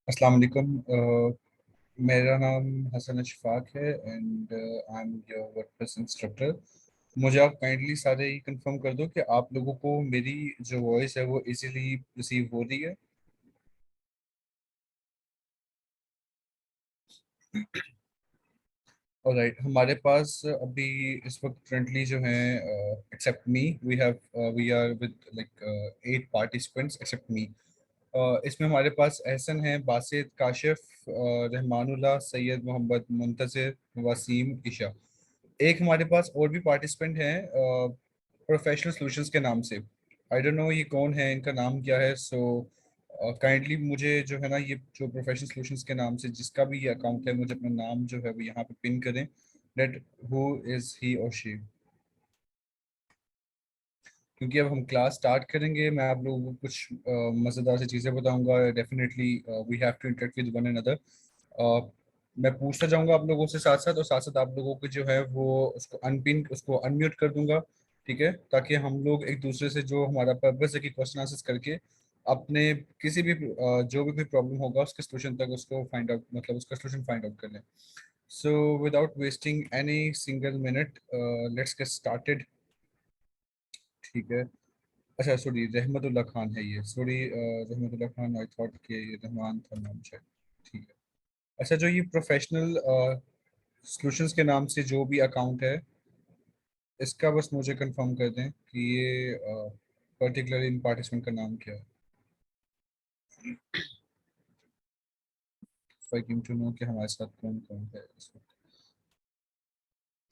अस्सलाम वालेकुम। मेरा नाम हसन अशफाक है and I am your WordPress instructor. मुझे आप काइंडली सारे ही कंफर्म कर दो कि आप लोगों को मेरी जो वॉइस है वो इजीली रिसीव हो रही है। ऑलराइट, हमारे पास अभी इस वक्त करंटली जो है except me we are with like 8 participants except me. इसमें हमारे पास एहसन है, बासित, काशिफ, रहमानुल्लाह, सैयद मोहम्मद, मुंतज़िर, वसीम, ईशा। एक हमारे पास और भी पार्टिसिपेंट हैं प्रोफेशनल सॉल्यूशंस के नाम से। आई डोंट नो ये कौन है, इनका नाम क्या है। सो काइंडली मुझे जो है ना, ये जो प्रोफेशनल सॉल्यूशंस के नाम से जिसका भी ये अकाउंट है, मुझे अपना नाम जो है वो यहाँ पे पिन करें। डेट हु इज ही और शी। क्योंकि अब हम क्लास स्टार्ट करेंगे, मैं आप लोगों को कुछ मज़ेदार सी चीज़ें बताऊंगा। Definitely we have to interact with one another. मैं पूछता जाऊंगा आप लोगों से साथ साथ, और साथ साथ आप लोगों को जो है वो उसको अनम्यूट कर दूंगा। ठीक है, ताकि हम लोग एक दूसरे से, जो हमारा पर्पस है कि क्वेश्चन आंसर्स करके अपने किसी भी जो भी प्रॉब्लम होगा उसके सोल्यूशन तक उसको फाइंड आउट, मतलब उसका सोल्यूशन फाइंड आउट कर लें। So without wasting any single minute, let's get started. ठीक है। अच्छा सॉरी, रहमतुल्लाह खान है ये, सॉरी रहमतुल्लाह खान, आई थॉट कि ये रहमान था नाम शायद। ठीक है। अच्छा, जो ये प्रोफेशनल सॉल्यूशंस के नाम से जो भी अकाउंट है, इसका बस मुझे कंफर्म कर दें कि ये पर्टिकुलर इन पार्टिसिपेंट का नाम क्या है। फॉर टू नो कि हमारे साथ कौन कौन है इस वक्त।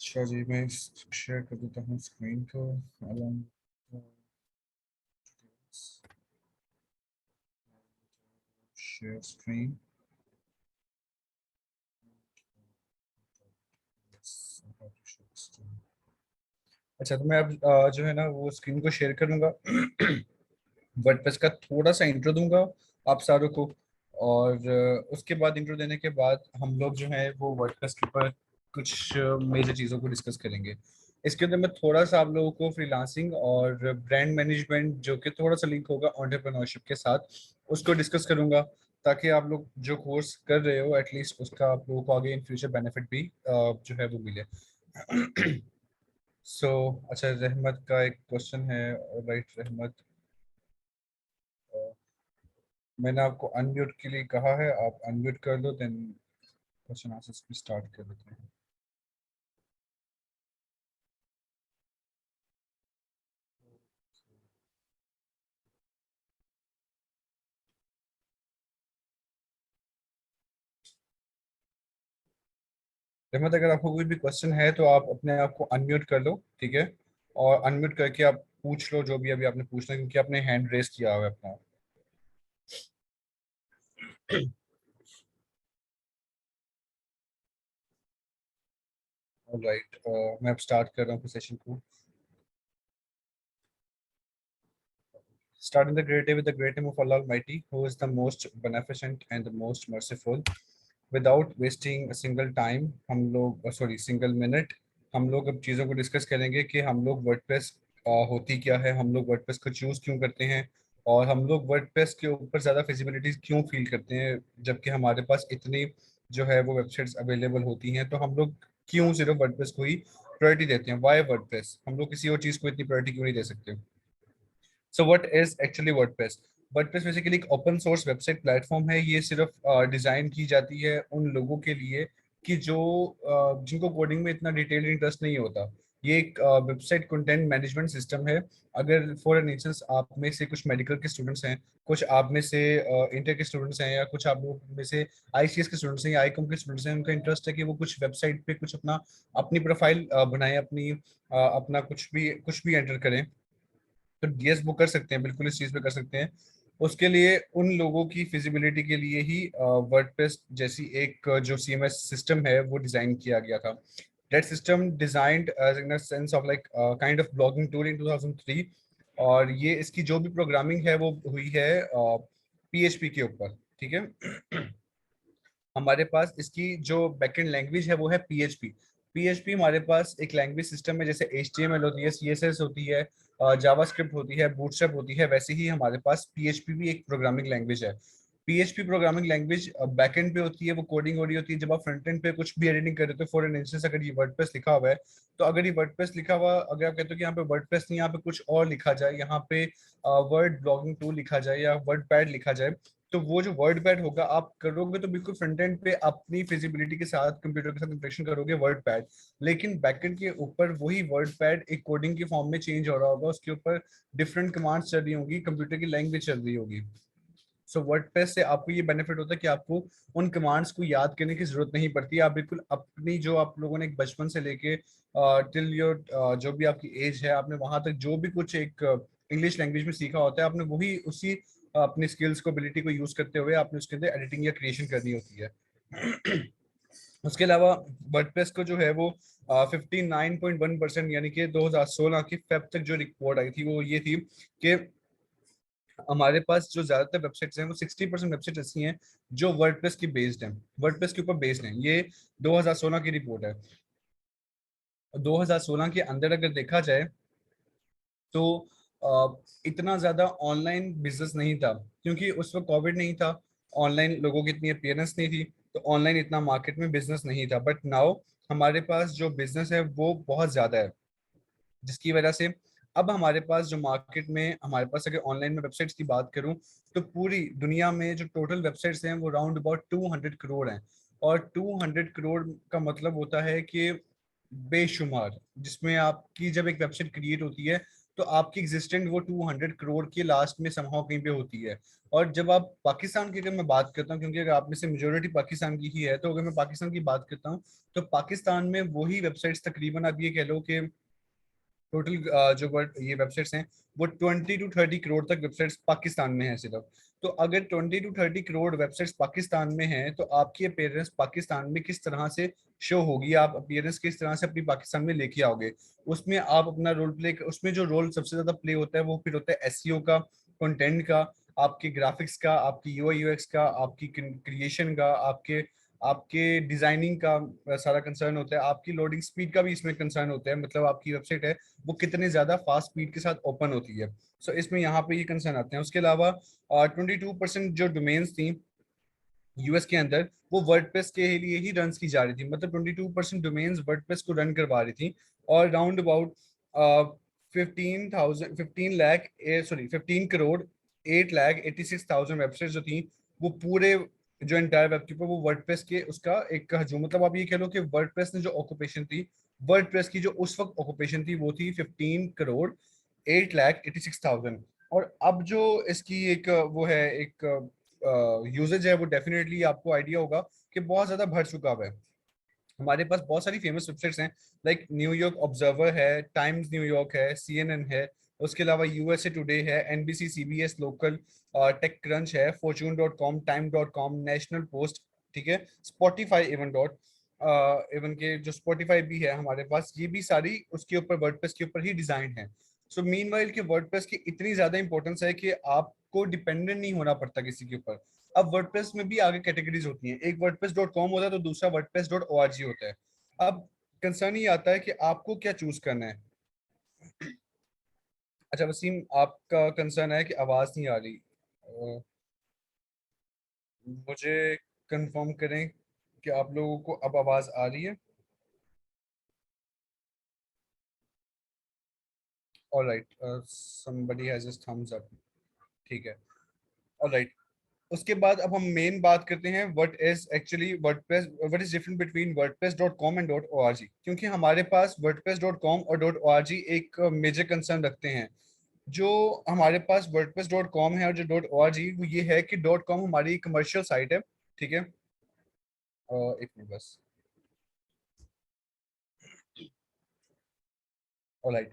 अच्छा जी, मैं शेयर कर देता हूँ स्क्रीन को। Share screen. अच्छा, तो मैं अब जो है ना वो स्क्रीन को शेयर करूंगा। वर्डप्रेस का थोड़ा सा इंट्रो दूंगा आप सारों को, और उसके बाद इंट्रो देने के बाद हम लोग जो है वो वर्डप्रेस के ऊपर कुछ मेजर चीज़ों को डिस्कस करेंगे। इसके अंदर मैं थोड़ा सा आप लोगों को फ्रीलांसिंग और ब्रांड मैनेजमेंट, जो कि थोड़ा सा लिंक होगा एंटरप्रेन्योरशिप के साथ, उसको डिस्कस करूंगा, ताकि आप लोग जो कोर्स कर रहे हो एटलीस्ट उसका आप लोगों को आगे इन फ्यूचर बेनिफिट भी जो है वो मिले। सो अच्छा, रहमत का एक क्वेश्चन है। राइट रहमत, मैंने आपको अनम्यूट के लिए कहा है, आप अनम्यूट कर दो, देन क्वेश्चन आंसर्स भी स्टार्ट कर देते हैं। रहमत, अगर आपको कोई भी क्वेश्चन है तो आप अपने आप को अनम्यूट कर लो, ठीक है। और अनम्यूट करके आप पूछ लो जो भी अभी आपने पूछना है, क्योंकि आपने हैंड रेस किया हुआ है अपना। राइट, मैं अब स्टार्ट कर रहा हूँ सेशन को। Starting the great day with the great name of Allah Almighty, who is the most beneficent and the most merciful. Without wasting a single time, हम लोग single minute, हम लोग अब चीज़ों को डिस्कस करेंगे कि हम लोग वर्डप्रेस होती क्या है, हम लोग वर्डप्रेस को चूज़ क्यों करते हैं, और हम लोग वर्डप्रेस के ऊपर ज़्यादा फिजिबिलिटी क्यों फील करते हैं, जबकि हमारे पास इतनी जो है वो वेबसाइट्स अवेलेबल होती हैं। तो हम लोग क्यों सिर्फ वर्डप्रेस को ही प्रायोरिटी देते हैं, वाई वर्डप्रेस, हम लोग किसी और चीज़ को इतनी प्रायोरिटी क्यों नहीं दे सकते। So what is actually WordPress? WordPress basically एक ओपन सोर्स वेबसाइट प्लेटफॉर्म है। ये सिर्फ डिजाइन की जाती है उन लोगों के लिए कि जो जिनको कोडिंग में इतना डिटेल इंटरेस्ट नहीं होता। ये एक वेबसाइट कंटेंट मैनेजमेंट सिस्टम है। अगर फॉर एन इंस्टेंस आप में से कुछ मेडिकल के स्टूडेंट्स हैं, कुछ आप में से इंटर के स्टूडेंट्स हैं, या कुछ आप लोग में से आईसीएस के स्टूडेंट्स हैं या आईकॉम के स्टूडेंट्स हैं, उनका इंटरेस्ट है कि वो कुछ वेबसाइट पे कुछ अपना अपनी प्रोफाइल बनाएं, अपना कुछ भी एंटर करें, तो यस वो कर सकते हैं, बिल्कुल इस चीज़ पे कर सकते हैं। उसके लिए उन लोगों की फिजिबिलिटी के लिए ही वर्डप्रेस जैसी एक जो सीएमएस सिस्टम है वो डिजाइन किया गया था। That system designed in a sense of like kind of blogging tool in 2003। और ये इसकी जो भी प्रोग्रामिंग है वो हुई है पीएचपी के ऊपर, ठीक है। हमारे पास इसकी जो बैकएंड लैंग्वेज है वो है पीएचपी। पीएचपी हमारे पास एक लैंग्वेज सिस्टम है, जैसे एचटीएमएल होती है, सीएसएस होती है, जावास्क्रिप्ट होती है, बूटस्ट्रैप होती है, वैसे ही हमारे पास पीएचपी भी एक प्रोग्रामिंग लैंग्वेज है। PHP प्रोग्रामिंग लैंग्वेज बैकएंड पे होती है, वो कोडिंग हो रही होती है। जब आप फ्रंट एंड पे कुछ भी एडिटिंग कर रहे हो, फॉर एन इंस्टेंस अगर ये वर्डप्रेस लिखा हुआ है, तो अगर ये वर्डप्रेस लिखा हुआ, अगर आप कहते हो कि यहाँ पे वर्डप्रेस नहीं, यहाँ पे कुछ और लिखा जाए, यहाँ पे वर्ड ब्लॉगिंग टूल लिखा जाए या वर्ड पैड लिखा जाए, तो वो जो वर्ड पैड होगा आप करोगे तो बिल्कुल फ्रंट एंड पे अपनी फिजिबिलिटी के साथ, कंप्यूटर के साथ इंटरेक्शन करोगे वर्ड पैड। लेकिन बैकएंड के ऊपर वही वर्ड पैड एक कोडिंग के फॉर्म में चेंज हो रहा होगा, उसके ऊपर डिफरेंट कमांड्स चल रही होंगी, कंप्यूटर की लैंग्वेज चल रही होगी। सो वर्डप्रेस से आपको ये बेनिफिट होता है कि आपको उन कमांड्स को याद करने की जरूरत नहीं पड़ती। आप बिल्कुल अपनी, जो आप लोगों ने एक बचपन से लेके टिल योर जो भी आपकी एज है, आपने वहां तक जो भी कुछ एक इंग्लिश लैंग्वेज में सीखा होता है, आपने वही उसी अपनी स्किल्स को, एबिलिटी को यूज करते हुए आपने उसके अंदर एडिटिंग या क्रिएशन करनी होती है। उसके अलावा वर्डप्रेस को जो है वो 59.1% यानी कि 2016 की फेब तक जो रिपोर्ट आई थी वो ये थी कि हमारे पास जो ज्यादातर वेबसाइट्स हैं वो 60% वेबसाइट ऐसी हैं जो वर्डप्रेस की बेस्ड हैं, वर्डप्रेस के ऊपर बेस्ड हैं। ये 2016 की रिपोर्ट है। 2016 के अंदर अगर देखा जाए तो इतना ज्यादा ऑनलाइन बिजनेस नहीं था, क्योंकि उस वक्त कोविड नहीं था, ऑनलाइन लोगों की इतनी अपियरेंस नहीं थी, तो ऑनलाइन इतना मार्केट में बिजनेस नहीं था। बट नाउ हमारे पास जो बिजनेस है वो बहुत ज्यादा है, जिसकी वजह से अब हमारे पास जो मार्केट में, हमारे पास अगर ऑनलाइन में वेबसाइट्स की बात करूं, तो पूरी दुनिया में जो टोटल वेबसाइट्स हैं वो राउंड अबाउट 200 करोड़ हैं। और 200 करोड़ का मतलब होता है कि बेशुमार, जिसमें आपकी जब एक वेबसाइट क्रिएट होती है तो आपकी एग्जिस्टेंट वो 200 करोड़ के लास्ट में समहाउ कहीं पे होती है। और जब आप पाकिस्तान की, अगर मैं बात करता हूँ, क्योंकि अगर आप में से मेजोरिटी पाकिस्तान की ही है, तो अगर मैं पाकिस्तान की बात करता हूँ, तो पाकिस्तान में वही वेबसाइट्स तकरीबन, आप ये कह लो कि टोटल जो वर्ड ये वेबसाइट्स हैं वो 20 to 30 करोड़ तक वेबसाइट्स पाकिस्तान में है सिर्फ। तो अगर 20 to 30 करोड़ वेबसाइट्स पाकिस्तान में हैं, तो आपकी अपीयरेंस पाकिस्तान में किस तरह से शो होगी, आप अपीयरेंस किस तरह से अपनी पाकिस्तान में लेके आओगे, उसमें आप अपना रोल प्ले, उसमें जो रोल सबसे ज्यादा प्ले होता है वो फिर होता है एसईओ का, कंटेंट का, आपके ग्राफिक्स का, आपकी यूआई यूएक्स का, आपकी क्रिएशन का, आपके आपके डिजाइनिंग का सारा कंसर्न होता है, आपकी लोडिंग स्पीड का भी इसमें कंसर्न होता है, मतलब आपकी वेबसाइट है वो कितने ज्यादा फास्ट स्पीड के साथ ओपन होती है। सो इसमें यहाँ पे ये कंसर्न आते हैं। उसके अलावा 22% जो डोमेन्स थी यूएस के अंदर, वो वर्डप्रेस के लिए ही रन की जा रही थी, मतलब 22% डोमेन्स वर्डप्रेस को रन करवा रही थी। और राउंड अबाउट 15 करोड़ 8 जो थी, वो पूरे जो एंटायर वेब के ऊपर वो वर्डप्रेस के उसका एक हजूम, मतलब आप ये कह लो कि वर्डप्रेस ने जो ऑक्यूपेशन थी, वर्डप्रेस की जो उस वक्त ऑक्यूपेशन थी वो थी 15 करोड़ 8 लाख 86,000। और अब जो इसकी एक वो है एक यूजेज है, वो डेफिनेटली आपको आइडिया होगा कि बहुत ज्यादा बढ़ चुका हुआ है। हमारे पास बहुत सारी फेमस वेबसाइट्स हैं, लाइक न्यूयॉर्क ऑब्जर्वर है, टाइम्स न्यूयॉर्क है, सीएनएन है, उसके अलावा यूएसए टुडे है, NBC CBS Local, TechCrunch है, fortune.com, time.com, नेशनल पोस्ट, ठीक है, स्पॉटिफाई, इवन के जो स्पॉटिफाई भी है हमारे पास, ये भी सारी उसके ऊपर वर्डप्रेस के ऊपर ही डिजाइन है। सो मीनवाइल के वर्डप्रेस की इतनी ज्यादा इंपॉर्टेंस है कि आपको डिपेंडेंट नहीं होना पड़ता किसी के ऊपर। अब वर्डप्रेस में भी आगे कैटेगरीज होती हैं, एक वर्डप्रेस डॉट कॉम होता है तो दूसरा WordPress dot O R G होता है। अब कंसर्न ये आता है कि आपको क्या चूज करना है। अच्छा वसीम, आपका कंसर्न है कि आवाज नहीं आ रही, मुझे कंफर्म करें कि आप लोगों को अब आवाज आ रही है। Alright, somebody has his thumbs up, ठीक है। ऑलराइट, उसके बाद अब हम मेन बात करते हैं what is actually WordPress, what is different between WordPress dot com and dot O R G, क्योंकि हमारे पास वर्डप्रेस डॉट कॉम और डॉट ओ आर जी एक मेजर कंसर्न रखते हैं। जो हमारे पास वर्डप्रेस डॉट कॉम है और जो डॉट ओ आर जी, वो ये है कि डॉट कॉम हमारी कमर्शियल साइट है, ठीक है। एक मिनट बस। ऑलराइट,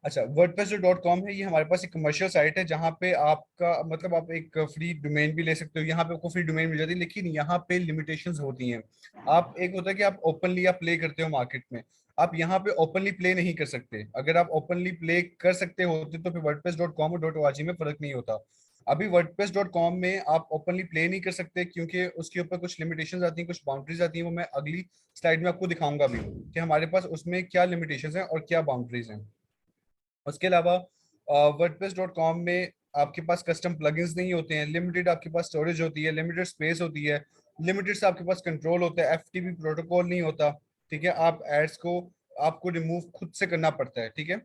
अच्छा, वर्डप्रेस जो डॉट कॉम है ये हमारे पास एक कमर्शियल साइट है, जहाँ पे आपका मतलब आप एक फ्री डोमेन भी ले सकते हो, यहाँ पे आपको फ्री डोमेन मिल जाती है, लेकिन यहाँ पे लिमिटेशंस होती हैं। आप, एक होता है कि आप ओपनली आप प्ले करते हो मार्केट में, आप यहाँ पे ओपनली प्ले नहीं कर सकते। अगर आप ओपनली प्ले कर सकते होते तो फिर वर्डप्रेस डॉट कॉम और डॉट ओआरजी में फर्क नहीं होता। अभी वर्डप्रेस डॉट कॉम में आप ओपनली प्ले नहीं कर सकते, क्योंकि उसके ऊपर कुछ लिमिटेशंस आती हैं, कुछ बाउंड्रीज आती हैं, वो मैं अगली स्लाइड में आपको दिखाऊंगा भी कि हमारे पास उसमें क्या लिमिटेशंस हैं और क्या बाउंड्रीज हैं। उसके अलावा वर्डप्रेस डॉट कॉम में आपके पास कस्टम प्लगइन्स नहीं होते हैं, लिमिटेड आपके पास स्टोरेज होती है, लिमिटेड स्पेस होती है, लिमिटेड से आपके पास कंट्रोल होता है, एफटीपी प्रोटोकॉल नहीं होता। ठीक है, आप एड्स को आपको रिमूव खुद से करना पड़ता है। ठीक है,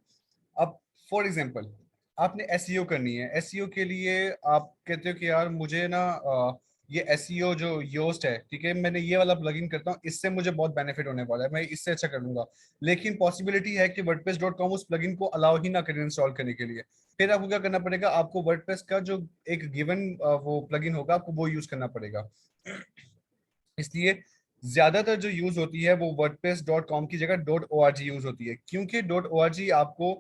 अब फॉर एग्जांपल आपने एसईओ करनी है, एसईओ के लिए आप कहते हो कि यार मुझे ना ये एसईओ जो योस्ट है, ठीक है, मैंने ये वाला प्लगइन करता हूँ, इससे मुझे बहुत बेनिफिट होने वाला है, मैं इससे अच्छा कर लूंगा। लेकिन पॉसिबिलिटी है कि वर्डप्रेस.com उस प्लगइन को अलाउ ही ना करें इंस्टॉल करने के लिए। फिर आपको क्या करना पड़ेगा, आपको वर्डप्रेस का जो एक गिवन वो प्लगइन होगा आपको वो यूज करना पड़ेगा। इसलिए ज्यादातर जो यूज होती है वो वर्डप्रेस.com की जगह .org यूज होती है, क्योंकि .org आपको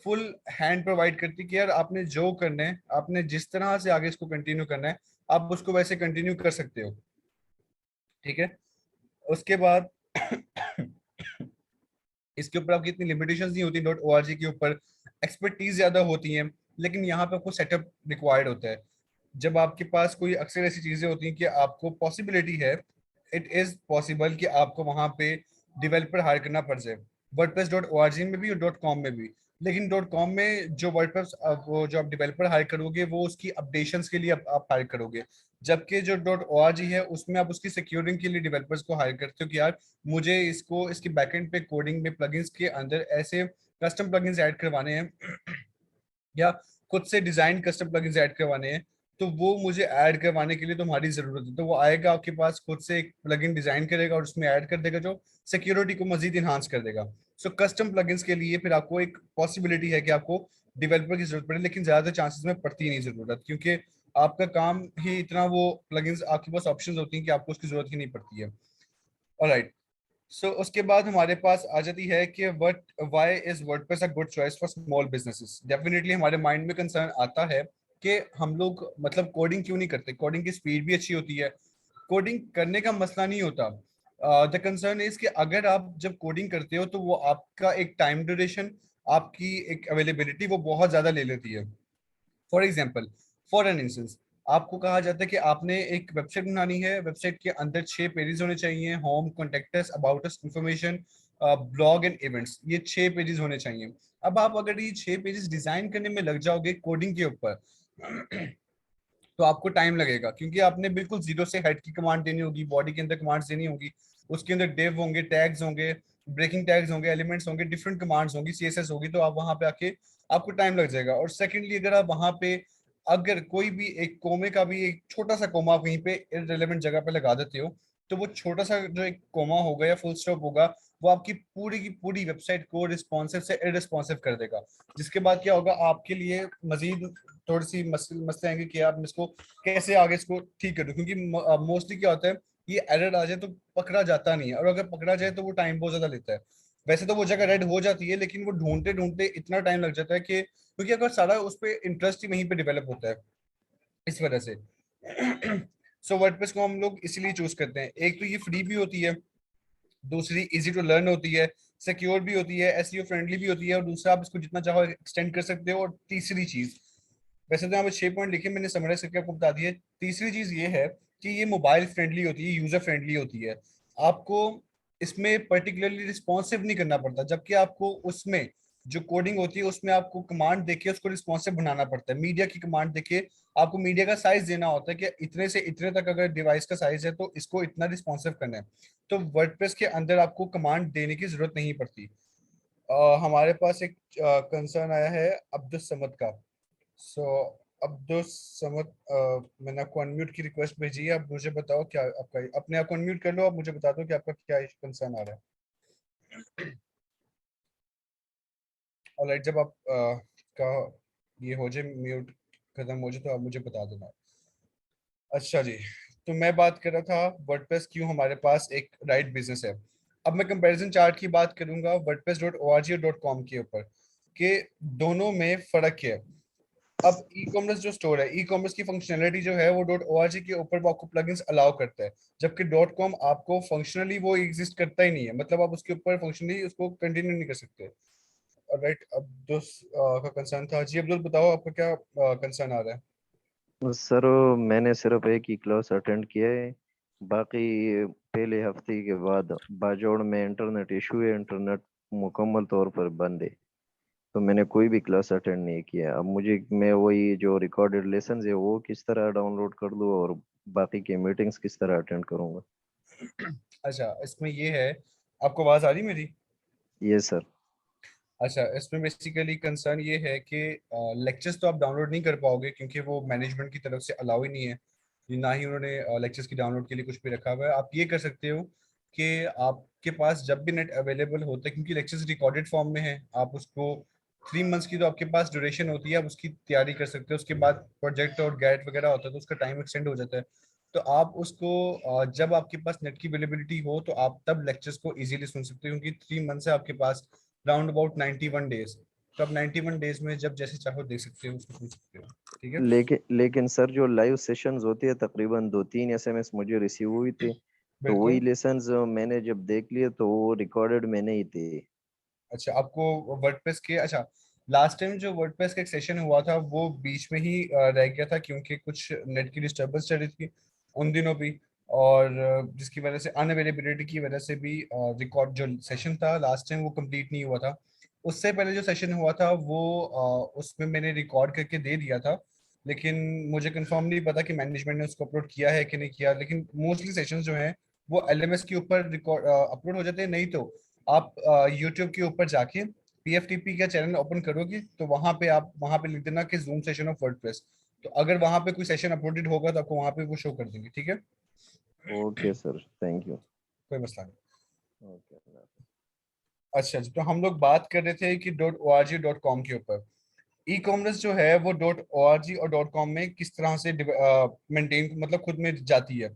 फुल हैंड प्रोवाइड करती है कि यार आपने जो करना है, आपने जिस तरह से आगे इसको कंटिन्यू करना है, आप उसको वैसे कंटिन्यू कर सकते हो। ठीक है, उसके बाद इसके ऊपर आपकी इतनी लिमिटेशंस नहीं होती .org के ऊपर, एक्सपर्टीज ज्यादा होती हैं, लेकिन यहाँ पे आपको सेटअप रिक्वायर्ड होता है। जब आपके पास कोई अक्सर ऐसी चीजें होती हैं कि आपको पॉसिबिलिटी है, इट इज पॉसिबल कि आपको वहां पे डेवलपर हायर करना पड़ जाए, WordPress dot O R G में भी और डॉट कॉम में भी। लेकिन डॉट कॉम में जो वर्डप्रेस वो जो आप डेवलपर हायर करोगे वो उसकी अपडेशंस के लिए आप हायर करोगे, जबकि जो डॉट ओ आर जी है उसमें आप उसकी सिक्योरिंग के लिए डेवलपर्स को हायर करते हो कि यार मुझे इसको इसकी बैकएंड पे कोडिंग में प्लगइन्स के अंदर ऐसे कस्टम प्लगइन्स ऐड करवाने हैं या खुद से डिजाइन कस्टम प्लगइन्स ऐड करवाने हैं, तो वो मुझे ऐड करवाने के लिए तुम्हारी जरूरत है। तो वो आएगा आपके पास, खुद से एक प्लगइन डिजाइन करेगा और उसमें ऐड कर देगा जो सिक्योरिटी को मजीद इन्हांस कर देगा। सो कस्टम प्लगइन्स के लिए फिर आपको एक पॉसिबिलिटी है कि आपको डेवलपर की जरूरत पड़े, लेकिन ज्यादा चांसेस में पड़ती नहीं जरूरत, क्योंकि आपका काम ही इतना, वो प्लगइन्स आपके पास ऑप्शंस होती हैं कि आपको उसकी जरूरत ही नहीं पड़ती है। ऑलराइट, सो उसके बाद हमारे पास आ जाती है कि what why is WordPress a good choice for small businesses. Definitely हमारे माइंड में कंसर्न आता है कि हम लोग मतलब कोडिंग क्यों नहीं करते, कोडिंग की स्पीड भी अच्छी होती है, कोडिंग करने का मसला नहीं होता। द कंसर्न इज कि अगर आप जब कोडिंग करते हो तो वो आपका एक टाइम ड्यूरेशन, आपकी एक अवेलेबिलिटी वो बहुत ज्यादा ले लेती है। For example, for an instance, आपको कहा जाता है कि आपने एक वेबसाइट बनानी है, वेबसाइट के अंदर 6 पेजेस होने चाहिए, home, contact us, about us, information, blog and events, ये 6 पेजेस होने चाहिए। अब आप अगर ये 6 पेजेस डिजाइन करने में लग जाओगे कोडिंग के ऊपर तो आपको टाइम लगेगा, क्योंकि आपने बिल्कुल जीरो से हेड की कमांड देनी होगी, बॉडी के अंदर कमांड्स देनी होगी, उसके अंदर डिव होंगे, टैग्स होंगे, ब्रेकिंग टैग्स होंगे, एलिमेंट्स होंगे, डिफरेंट कमांड्स होंगी, सीएसएस होगी, तो आप वहां पे आके आपको टाइम लग जाएगा। और सेकेंडली, अगर आप वहां पे अगर कोई भी एक कोमे का भी एक छोटा सा कोमा कहीं पे इररिलेवेंट जगह पे लगा देते हो, तो वो छोटा सा जो एक कोमा होगा या फुल स्टॉप होगा, वो आपकी पूरी की पूरी वेबसाइट को रिस्पॉन्सिव से इररिस्पॉन्सिव कर देगा। जिसके बाद क्या होगा, आपके लिए मजीद थोड़ी सी मसले आएंगे कि आप इसको कैसे आगे इसको ठीक करूँ, क्योंकि मोस्टली क्या होता है, ये एरर आ जाए तो पकड़ा जाता नहीं है, और अगर पकड़ा जाए तो वो टाइम बहुत ज्यादा लेता है। वैसे तो वो जगह रेड हो जाती है, लेकिन वो ढूंढते ढूंढते इतना टाइम लग जाता है कि, क्योंकि अगर सारा उस पर इंटरेस्ट ही वहीं पे डेवलप होता है, इस वजह से। सो वर्डप्रेस को हम लोग इसीलिए चूज करते हैं, एक तो ये फ्री भी होती है, दूसरी इजी टू लर्न होती है, सिक्योर भी होती है, एसईओ फ्रेंडली भी होती है, और दूसरा आप इसको जितना चाहो एक्सटेंड कर सकते हो। और तीसरी चीज, वैसे तो यहाँ पे 6 पॉइंट लिखे, मैंने समराइज करके आपको बता दिया। तीसरी चीज ये है कि ये मोबाइल फ्रेंडली होती है, यूजर फ्रेंडली होती है। आपको इसमें पर्टिकुलरली रिस्पॉन्सिव नहीं करना पड़ता, जबकि आपको उसमें जो कोडिंग होती है उसमें आपको कमांड देके उसको रिस्पॉन्सिव बनाना पड़ता है। मीडिया की कमांड देके आपको मीडिया का साइज देना होता है कि इतने से इतने तक अगर डिवाइस का साइज है तो इसको इतना रिस्पॉन्सिव करना है। तो वर्डप्रेस के अंदर आपको कमांड देने की जरूरत नहीं पड़ती। हमारे पास एक कंसर्न आया है अब्दुल समद का। सो अब्दुल समद, मैंने आपको अनम्यूट की रिक्वेस्ट भेजी है, अब मुझे बताओ क्या आपका, अपने आप को अनम्यूट कर लो, आप मुझे बता दो कि आपका क्या कंसर्न आ रहा है। ऑलराइट, जब आप का ये हो जाए, म्यूट खत्म हो जाए, तो आप मुझे बता देना। अच्छा जी, तो मैं बात कर रहा था वर्डप्रेस क्यों हमारे पास एक राइट बिजनेस है। अब मैं कंपैरिजन चार्ट की बात करूंगा WordPress dot O R G और डॉट कॉम के ऊपर, कि दोनों में फर्क क्या है। अब ई कॉमर्स जो स्टोर है, ई कॉमर्स की फंक्शनलिटी जो है वो डॉट ओ आर जी के ऊपर वो आपको प्लगइन्स अलाउ करता है, जबकि डॉट कॉम आपको फंक्शनली वो एग्जिस्ट करता ही नहीं है, मतलब आप उसके ऊपर फंक्शनली उसको कंटिन्यू नहीं कर सकते। राइट, अब्दुल का कंसर्न था जी। अब्दुल बताओ आपका क्या कंसर्न आ रहा है। सर मैंने सिर्फ एक ही क्लास अटेंड किया है। बाकी पहले हफ्ते के बाद बाजोड़ में इंटरनेट इशू है, इंटरनेट मुकम्मल तौर पर बंद है। तो मैंने कोई भी क्लास अटेंड नहीं किया। अब मुझे, मैं वही जो रिकॉर्डेड लेसन है वो किस तरह डाउनलोड कर लूँ और बाकी की मीटिंग्स किस तरह अटेंड करूँगा? अच्छा, इसमें ये है, आपको आवाज आ रही मेरी? ये सर। अच्छा, इसमें बेसिकली कंसर्न ये है कि लेक्चर्स तो आप डाउनलोड नहीं कर पाओगे क्योंकि वो मैनेजमेंट की तरफ से अलाउ ही नहीं है। ये ना ही उन्होंने लेक्चर्स की डाउनलोड के लिए कुछ भी रखा हुआ है। आप ये कर सकते हो कि आपके पास जब भी नेट अवेलेबल होता है, क्योंकि लेक्चर्स रिकॉर्डेड फॉर्म में है, आप उसको 3 मंथ्स की तो आपके पास ड्यूरेशन होती है, आप उसकी तैयारी कर सकते हो। उसके बाद प्रोजेक्ट और गैट वगैरह होता है तो उसका टाइम एक्सटेंड हो जाता है। तो आप उसको जब आपके पास नेट की अवेलेबिलिटी हो तो आप तब लेक्चर्स को इजीली सुन सकते हो, क्योंकि 3 मंथ्स है आपके पास, राउंड अबाउट 91 डेज। तो आप 91 डेज में जब जैसे चाहो देख सकते हो, उसको सुन सकते हो। ठीक है। लेकिन सर जो लाइव सेशंस होती है तकरीबन 2-3 एसएमएस मुझे रिसीव हुई थे, तो वही बिल्कुल। लेसन्स मैंने जब देख लिए तो वो रिकॉर्डेड मैंने ही थे। अच्छा, आपको वर्डप्रेस के, अच्छा, लास्ट टाइम जो वर्डप्रेस का एक सेशन हुआ था वो बीच में ही रह गया था क्योंकि कुछ नेट की डिस्टर्बेंस चल रही थी उन दिनों भी। और जिसकी वजह से अनअवेलेबिलिटी की वजह से भी रिकॉर्ड जो सेशन था लास्ट टाइम वो कंप्लीट नहीं हुआ था। उससे पहले जो सेशन हुआ था वो उसमें मैंने रिकॉर्ड करके दे दिया था, लेकिन मुझे कंफर्म नहीं पता कि मैनेजमेंट ने उसको अपलोड किया है कि नहीं किया। लेकिन मोस्टली सेशंस जो हैं वो एलएमएस के ऊपर रिकॉर्ड अपलोड हो जाते हैं। नहीं तो आप यूट्यूब के ऊपर जाके पीएफटीपी का चैनल ओपन करोगे तो वहां पे आप वहां पे लिख देना कि जूम सेशन ऑफ वर्डप्रेस। तो अगर वहां पे कोई सेशन अपलोडेड होगा तो आपको वहां पे वो शो कर देंगे। ठीक है। Okay sir, thank you. कोई मसला नहीं। ओके। अच्छा जी, तो हम लोग बात कर रहे थे कि .org.com के ऊपर। ई कॉमर्स जो है वो .org और .com में किस तरह से मेंटेन, मतलब खुद में जाती है।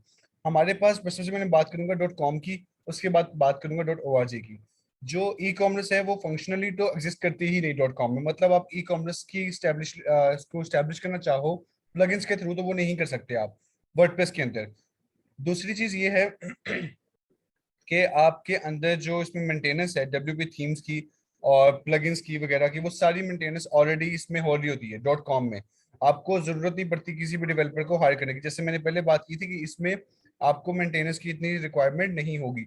हमारे पास सबसे मैंने बात करूंगा .com की, उसके बाद बात करूंगा .org की। जो ई कॉमर्स है वो फंक्शनली तो एग्जिस्ट करती ही नहीं .com में, मतलब आप ई कॉमर्स की इसको स्टैब्लिश करना चाहो प्लगइन्स के थ्रू तो वो नहीं कर सकते आप वर्डप्रेस के अंदर। दूसरी चीज ये है कि आपके अंदर जो इसमें मेंटेनेंस है WP थीम्स की और प्लगइन्स की वगैरह की, वो सारी मेंटेनेंस ऑलरेडी इसमें हो रही होती है .com में। आपको जरूरत नहीं पड़ती किसी भी डेवलपर को हायर करने की, जैसे मैंने पहले बात की थी कि इसमें आपको मेंटेनेंस की इतनी रिक्वायरमेंट नहीं होगी।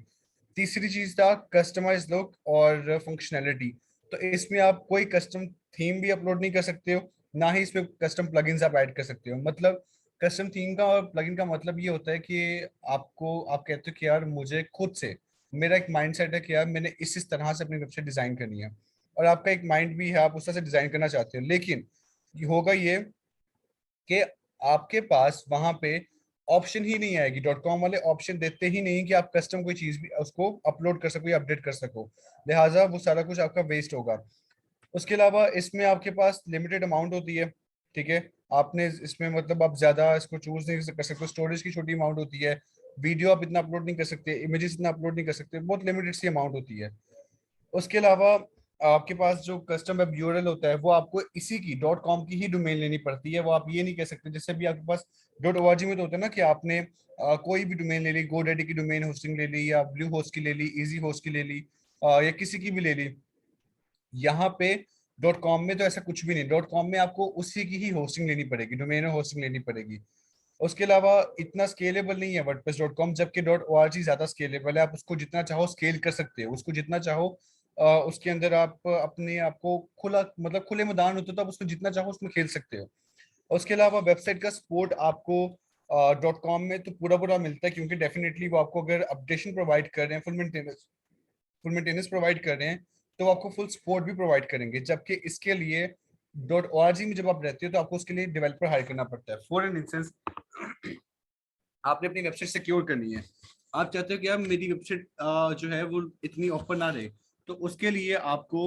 तीसरी चीज था कस्टमाइज लुक और फंक्शनैलिटी। तो इसमें आप कोई कस्टम थीम भी अपलोड नहीं कर सकते हो, ना ही इसमें कस्टम प्लगइन्स आप ऐड कर सकते हो। मतलब कस्टम थीम का और प्लगइन का मतलब ये होता है कि आपको, आप कहते हो कि यार मुझे खुद से, मेरा एक माइंड सेट है कि यार मैंने इस तरह से अपनी वेबसाइट डिजाइन करनी है, और आपका एक माइंड भी है, आप उस तरह से डिजाइन करना चाहते हो। लेकिन ये होगा ये कि आपके पास वहां पे ऑप्शन ही नहीं आएगी, .com वाले ऑप्शन देते ही नहीं कि आप कस्टम कोई चीज भी उसको अपलोड कर सको या अपडेट कर सको। लिहाजा वो सारा कुछ आपका वेस्ट होगा। उसके अलावा इसमें आपके पास लिमिटेड अमाउंट होती है। ठीक है। आपने इसमें मतलब आप ज्यादा इसको चूज नहीं कर सकते, स्टोरेज की छोटी अमाउंट होती है, वीडियो आप इतना अपलोड नहीं कर सकते, इमेजेस इतना अपलोड नहीं कर सकते, बहुत लिमिटेड सी अमाउंट होती है। उसके अलावा आपके पास जो कस्टम वेब यूआरएल होता है वो आपको इसी की .com की ही डोमेन लेनी पड़ती है। वो आप ये नहीं कह सकते, जैसे भी आपके पास .org में तो होता है ना कि आपने कोई भी डोमेन ले ली, गोडैडी की डोमेन होस्टिंग ले ली, या ब्लू होस्ट की ले ली, इजी होस्ट की ले ली, या किसी की भी ले ली। यहाँ पे .com में तो ऐसा कुछ भी नहीं। .com में आपको उसी की ही होस्टिंग लेनी पड़ेगी, डोमेन होस्टिंग लेनी पड़ेगी। उसके अलावा इतना स्केलेबल नहीं है वर्डप्रेस .com, जबकि .org ज्यादा स्केलेबल है। आप उसको जितना चाहो स्केल कर सकते हो, उसको जितना चाहो उसके अंदर आप अपने आप को खुला, मतलब खुले मैदान होते तो आप उसको जितना चाहो उसमें खेल सकते हो। उसके अलावा वेबसाइट का सपोर्ट आपको .com में तो पूरा पूरा मिलता है, क्योंकि डेफिनेटली वो आपको अगर अपडेशन प्रोवाइड कर रहे हैं, फुल मेंटेनेंस प्रोवाइड कर रहे हैं, तो वो आपको फुल सपोर्ट भी प्रोवाइड करेंगे। जबकि इसके लिए .org में जब आप रहते हो तो आपको उसके लिए डेवलपर हायर करना पड़ता है। फॉर एन इंस्टेंस, आपने अपनी वेबसाइट सिक्योर करनी है, आप चाहते हो कि यार मेरी वेबसाइट जो है वो इतनी ओपन ना रहे, तो उसके लिए आपको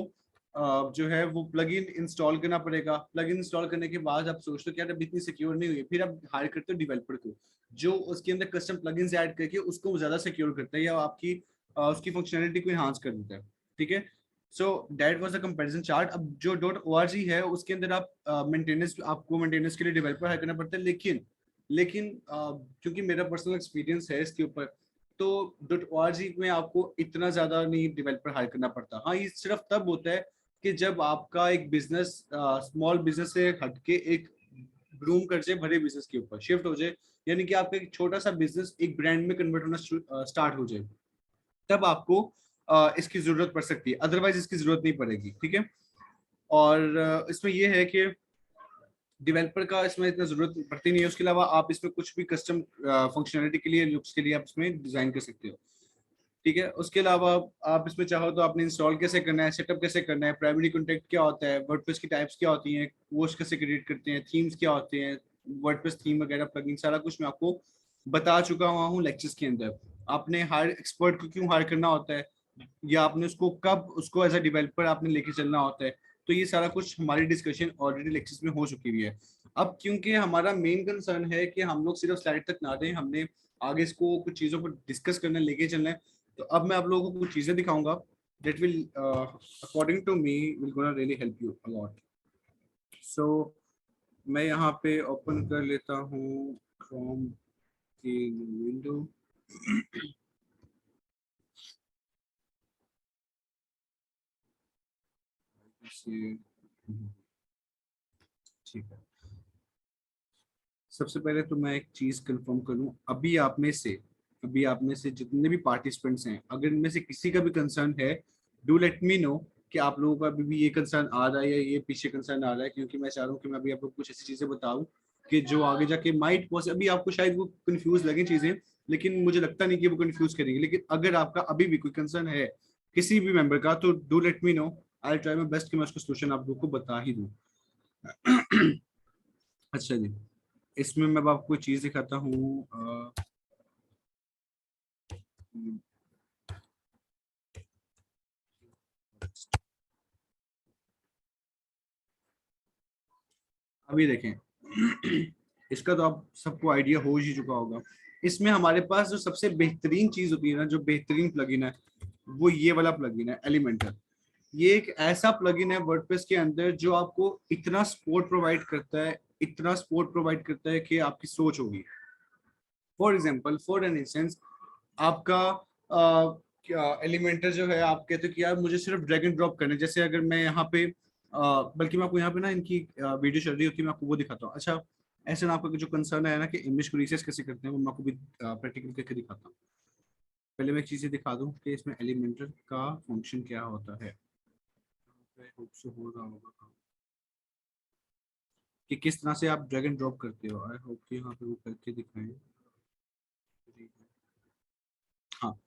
जो है वो प्लगइन इंस्टॉल करना पड़ेगा। प्लगइन इंस्टॉल करने के बाद आप सोचते हो कि यार अब इतनी सिक्योर नहीं हुई, फिर आप हायर करते हो डेवलपर को, जो उसके अंदर कस्टम प्लगइन्स ऐड करके उसको ज्यादा सिक्योर करता है या आपकी उसकी फंक्शनैलिटी को इनहांस कर देता है। ठीक है। So that was a comparison chart. अब जो .org है उसके अंदर आप मेंटेनेंस, आपको मेंटेनेंस के लिए डेवलपर हायर करना पड़ता है। लेकिन क्योंकि मेरा पर्सनल एक्सपीरियंस है इसके ऊपर, तो .org में आपको इतना ज्यादा नहीं डेवलपर हायर करना पड़ता। हाँ, ये सिर्फ तब होता है कि जब आपका एक बिजनेस स्मॉल बिजनेस से हटके एक ब्लूम कर जाए, बड़े बिजनेस के ऊपर शिफ्ट हो जाए, यानी कि आपका एक छोटा सा बिजनेस एक ब्रांड में कन्वर्ट होना स्टार्ट हो जाए, तब आपको इसकी जरूरत पड़ सकती है, अदरवाइज इसकी जरूरत नहीं पड़ेगी। ठीक है। और इसमें ये है कि डेवलपर का इसमें इतना जरूरत पड़ती नहीं है। उसके अलावा आप इसमें कुछ भी कस्टम फंक्शनलिटी के लिए, लुक्स के लिए आप इसमें डिजाइन कर सकते हो। ठीक है, उसके अलावा आप इसमें चाहो तो आपने इंस्टॉल कैसे करना है, सेटअप कैसे करना है, प्राइमरी कॉन्टेक्ट क्या होता है, वर्डप्रेस की टाइप्स क्या होती हैं, वो कैसे क्रिएट करते हैं, थीम्स क्या होते हैं, वर्डप्रेस थीम वगैरह, प्लगइन, सारा कुछ मैं आपको बता चुका हुआ हूँ लेक्चर्स के अंदर। आपने हायर एक्सपर्ट को क्यों हायर करना होता है, या आपने उसको कब उसको एज अ डेवलपर आपने लेके चलना होता है, तो ये सारा कुछ हमारी डिस्कशन ऑलरेडी लेक्चर्स में हो चुकी हुई है। अब क्योंकि हमारा मेन कंसर्न है कि हम लोग सिर्फ स्लाइड तक ना दें, हमने आगे इसको कुछ चीज़ों को डिस्कस करना, लेके चलना है। तो अब मैं आप लोगों को कुछ चीज़ें दिखाऊंगा that will according to me will gonna really help you a lot. So मैं यहाँ पे ओपन कर लेता हूँ Chrome की विंडो। ठीक है, सबसे पहले तो मैं एक चीज कंफर्म करूं, अभी आप में से जितने भी पार्टिसिपेंट्स हैं, अगर इनमें से किसी का भी कंसर्न है, डू लेट मी नो कि आप लोगों का अभी भी ये कंसर्न आ रहा है या ये पीछे कंसर्न आ रहा है, क्योंकि मैं चाह रहा हूँ कि मैं अभी आपको कुछ ऐसी चीजें बताऊं कि जो आगे जाके माइट पॉसिबल, अभी आपको शायद वो कंफ्यूज लगे चीजें, लेकिन मुझे लगता नहीं कि वो कंफ्यूज करेंगे। लेकिन अगर आपका अभी भी कोई कंसर्न है किसी भी मेंबर का, तो do let me no, I try my best कि मैं उसका सोल्यूशन आप लोगों को बता ही दूं। अच्छा जी, इसमें मैं अब आपको एक चीज दिखाता हूँ। अभी देखें, इसका तो आप सबको आइडिया हो ही चुका होगा। इसमें हमारे पास जो सबसे बेहतरीन चीज होती है ना, जो बेहतरीन प्लगइन है, वो ये वाला प्लगइन है, एलिमेंटर। ये एक ऐसा प्लगइन है वर्डप्रेस के अंदर जो आपको इतना सपोर्ट प्रोवाइड करता है, इतना सपोर्ट प्रोवाइड करता है कि आपकी सोच होगी। For example, for an instance, आपका एलिमेंटर जो है, आप कहते हो कि यार मुझे सिर्फ ड्रैग एंड ड्रॉप करना है। जैसे अगर मैं यहाँ पे बल्कि मैं आपको यहाँ पे ना इनकी वीडियो चल रही होती है, मैं आपको वो दिखाता हूँ। अच्छा, ऐसे ना आपका जो कंसर्न है ना कि इमेज को रीसेट कैसे करते हैं, वो मैं आपको भी प्रैक्टिकल करके दिखाता हूँ। पहले मैं एक चीज़ दिखा दूँ कि इसमें एलिमेंटर का फंक्शन क्या होता है। होप से हो रहा होगा काम, कि किस तरह से आप ड्रैग एंड ड्रॉप करते हो। आई होप कि यहाँ पे वो करके दिखाएं। हाँ,